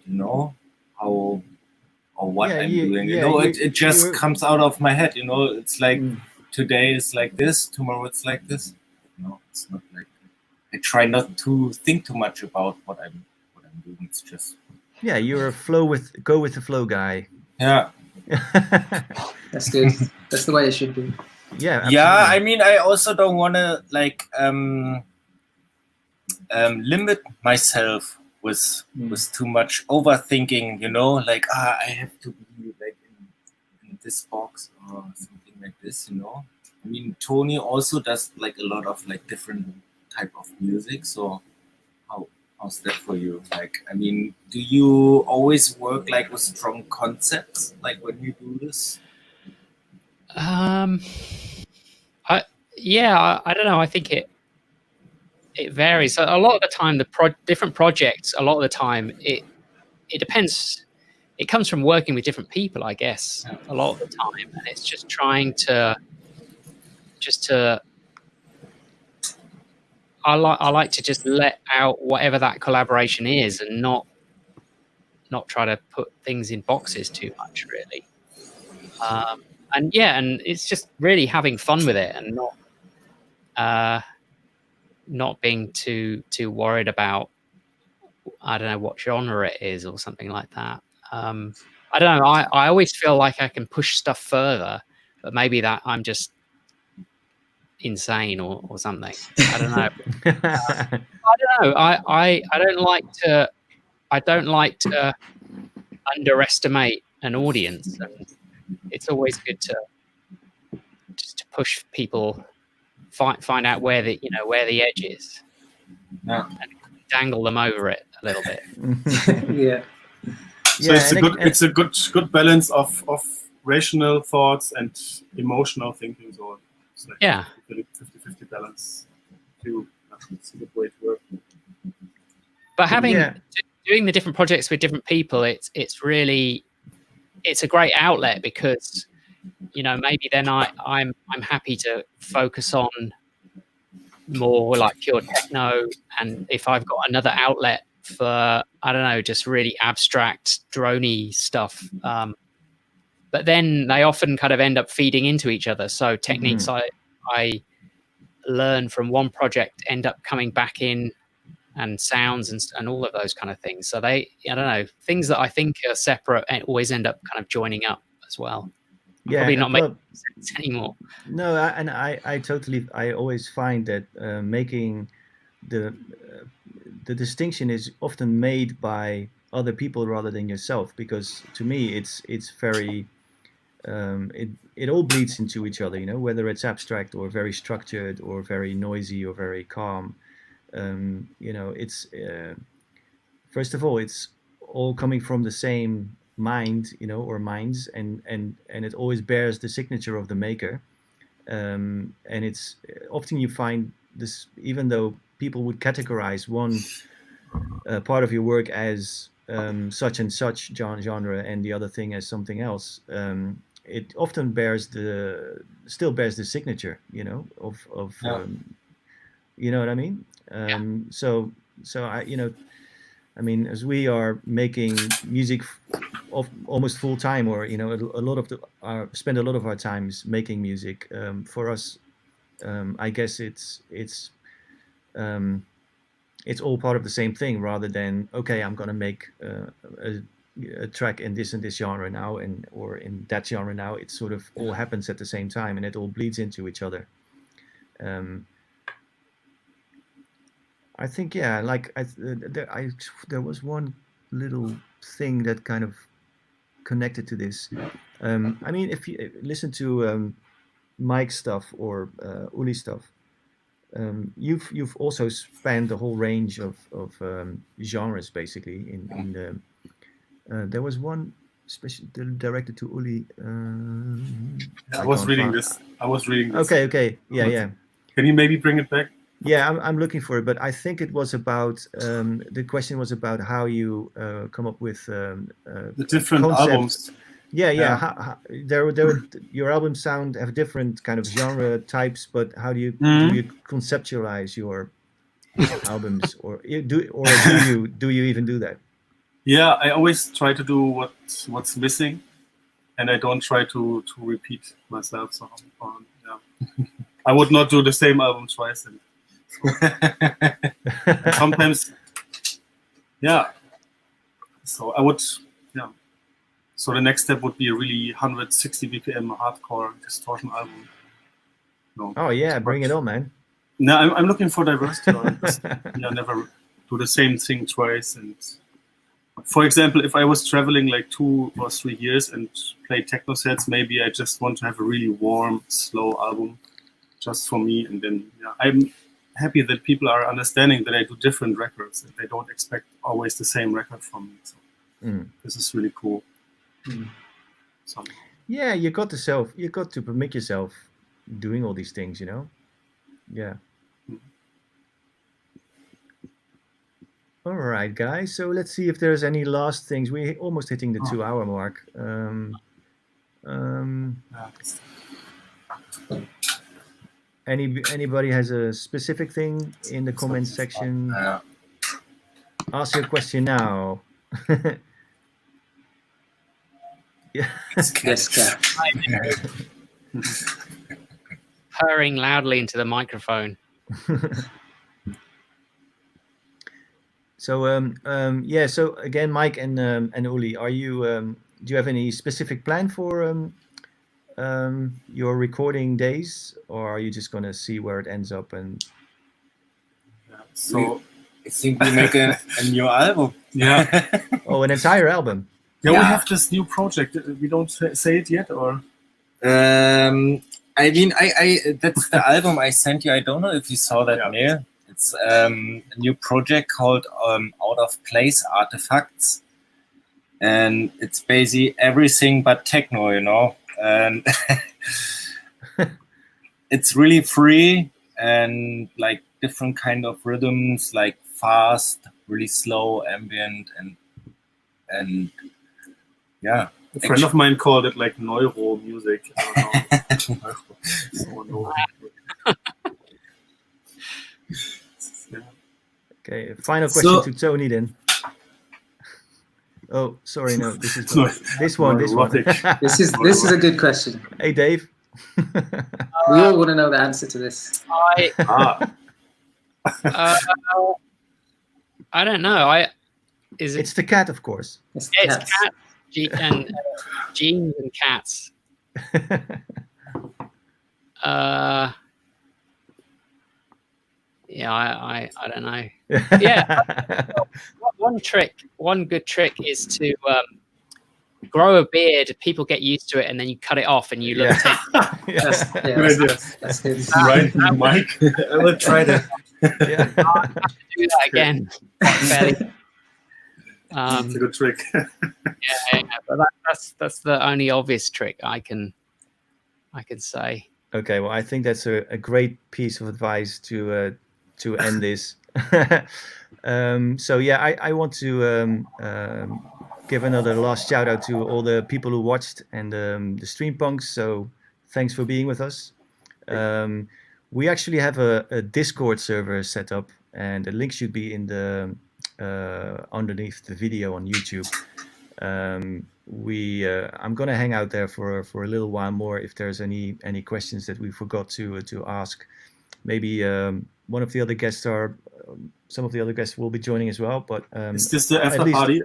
how or what I'm doing. It just comes out of my head. It's like today is like this, tomorrow it's like this. It's not like I try not to think too much about what I'm doing. It's just
you're a go with the flow guy.
Yeah.
That's good. That's the way it should be.
Yeah. Absolutely.
Yeah. I mean, I also don't want to like limit myself with too much overthinking. Like I have to be like in this box or something like this. I mean, Tony also does like a lot of like different type of music. So how's that for you? Like, I mean, do you always work like with strong concepts, like when you do this?
I don't know. I think it varies. A lot of the time, different projects. A lot of the time, it depends. It comes from working with different people, I guess. A lot of the time, and it's just trying to. I like to just let out whatever that collaboration is, and not try to put things in boxes too much, really. And it's just really having fun with it, and not being too worried about, I don't know, what genre it is or something like that. I don't know. I always feel like I can push stuff further, but maybe that I'm just insane or something. I don't know. I don't know. I don't like to underestimate an audience, and it's always good to push people, find out where the edge is, and dangle them over it a little bit.
Yeah.
So it's a good balance of rational thoughts and emotional thinking. So it's like 50-50 balance. It's a good way to work.
But doing the different projects with different people, it's a great outlet, because maybe then I'm happy to focus on more like pure techno, and if I've got another outlet for, I don't know, just really abstract droney stuff, but then they often kind of end up feeding into each other. So techniques I learn from one project end up coming back in, and sounds and all of those kind of things. So I don't know, things that I think are separate always end up kind of joining up as well. Probably not making sense anymore.
No, I always find that making the distinction is often made by other people rather than yourself, because to me it's very it all bleeds into each other, whether it's abstract or very structured or very noisy or very calm. It's first of all, it's all coming from the same mind, or minds, and it always bears the signature of the maker. And it's often you find this, even though people would categorize one part of your work as such and such genre and the other thing as something else, it often still bears the signature, of you know what I mean? So I mean, as we are making music almost full time, or spend a lot of our times making music. For us, I guess it's all part of the same thing, rather than, okay, I'm gonna make a track in this and this genre now, or in that genre now. It sort of all happens at the same time, and it all bleeds into each other. I think, there was one little thing that kind of connected to this. I mean, if you listen to Mike's stuff or Uli stuff, you've also spanned the whole range of genres basically. In the there was one directed to Uli.
I was reading this.
Okay. Yeah.
Can you maybe bring it back?
Yeah, I'm looking for it, but I think it was about the question was about how you come up with
the different
concepts.
albums.
Yeah. How, your albums have different kind of genre types, but how do you conceptualize your albums, or do you even do that?
Yeah, I always try to do what's missing, and I don't try to repeat myself. So yeah, I would not do the same album twice. And sometimes, yeah. So I would, yeah. So the next step would be a really 160 BPM hardcore distortion album. No.
Oh yeah, bring it on, man.
No, I'm looking for diversity. Never do the same thing twice. And for example, if I was traveling like 2 or 3 years and play techno sets, maybe I just want to have a really warm, slow album just for me. And then I'm happy that people are understanding that I do different records and they don't expect always the same record from me. So this is really cool.
Yeah, you got to permit yourself doing all these things, Yeah. All right, guys. So let's see if there's any last things. We're almost hitting the 2-hour mark. Anybody has a specific thing in the comments section? Ask your question now. Yeah.
Yes,
Purring loudly into the microphone.
So So again, Mike and Uli, are you? Do you have any specific plan for your recording days, or are you just gonna see where it ends up? And
so I think we make a new album.
Yeah.
Oh, an entire album.
Yeah, we have this new project. We don't say it yet, or?
I mean, I that's the album I sent you. I don't know if you saw that mail. It's a new project called Out of Place Artifacts, and it's basically everything but techno, and it's really free and like different kind of rhythms, like fast, really slow, ambient, and yeah.
A friend of mine called it like neuro music. I don't know.
Okay, final question to Tony then. Oh, sorry, no, this is this one.
This is a good question.
Hey, Dave.
We all want to know the answer to this.
I don't know.
It's the cat, of course.
It's
cats. And jeans and cats. Yeah, I don't know. Yeah, one good trick is to grow a beard. People get used to it, and then you cut it off, and you look.
That's good.
Right, Mike.
I will try to.
Yeah.
I'll have to do that again.
It's a good trick.
Yeah, but that's the only obvious trick I can say.
Okay, well, I think that's a great piece of advice to end this. So yeah, I want to give another last shout out to all the people who watched and the stream punks. So thanks for being with us. We actually have a Discord server set up, and the link should be in the underneath the video on YouTube. I'm gonna hang out there for a little while more. If there's any questions that we forgot to ask, maybe one of the other guests some of the other guests will be joining as well. But
is this the after party?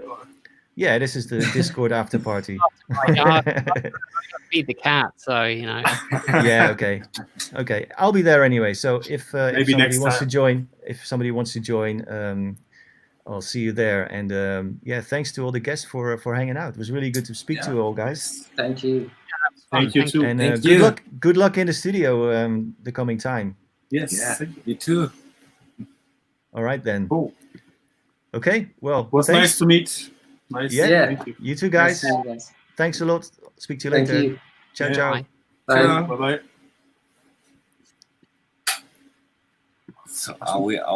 Yeah, this is the Discord after party.
Feed the cat, so
Yeah, okay. I'll be there anyway. So if somebody wants to join, I'll see you there. And yeah, thanks to all the guests for hanging out. It was really good to speak to you all, guys.
Thank you.
Thank you too.
And
Thank you.
Good luck in the studio the coming time.
Yes,
Yeah,
thank you.
me too.
All right then.
Cool.
Okay, well,
It was
thanks.
nice to meet. Nice.
Yeah.
Thank you.
You too, guys.
Nice to see you guys.
Thanks a lot. Speak to you
Thank
later.
you.
Ciao,
Yeah.
ciao.
Bye.
Bye.
Bye bye.
So are we out?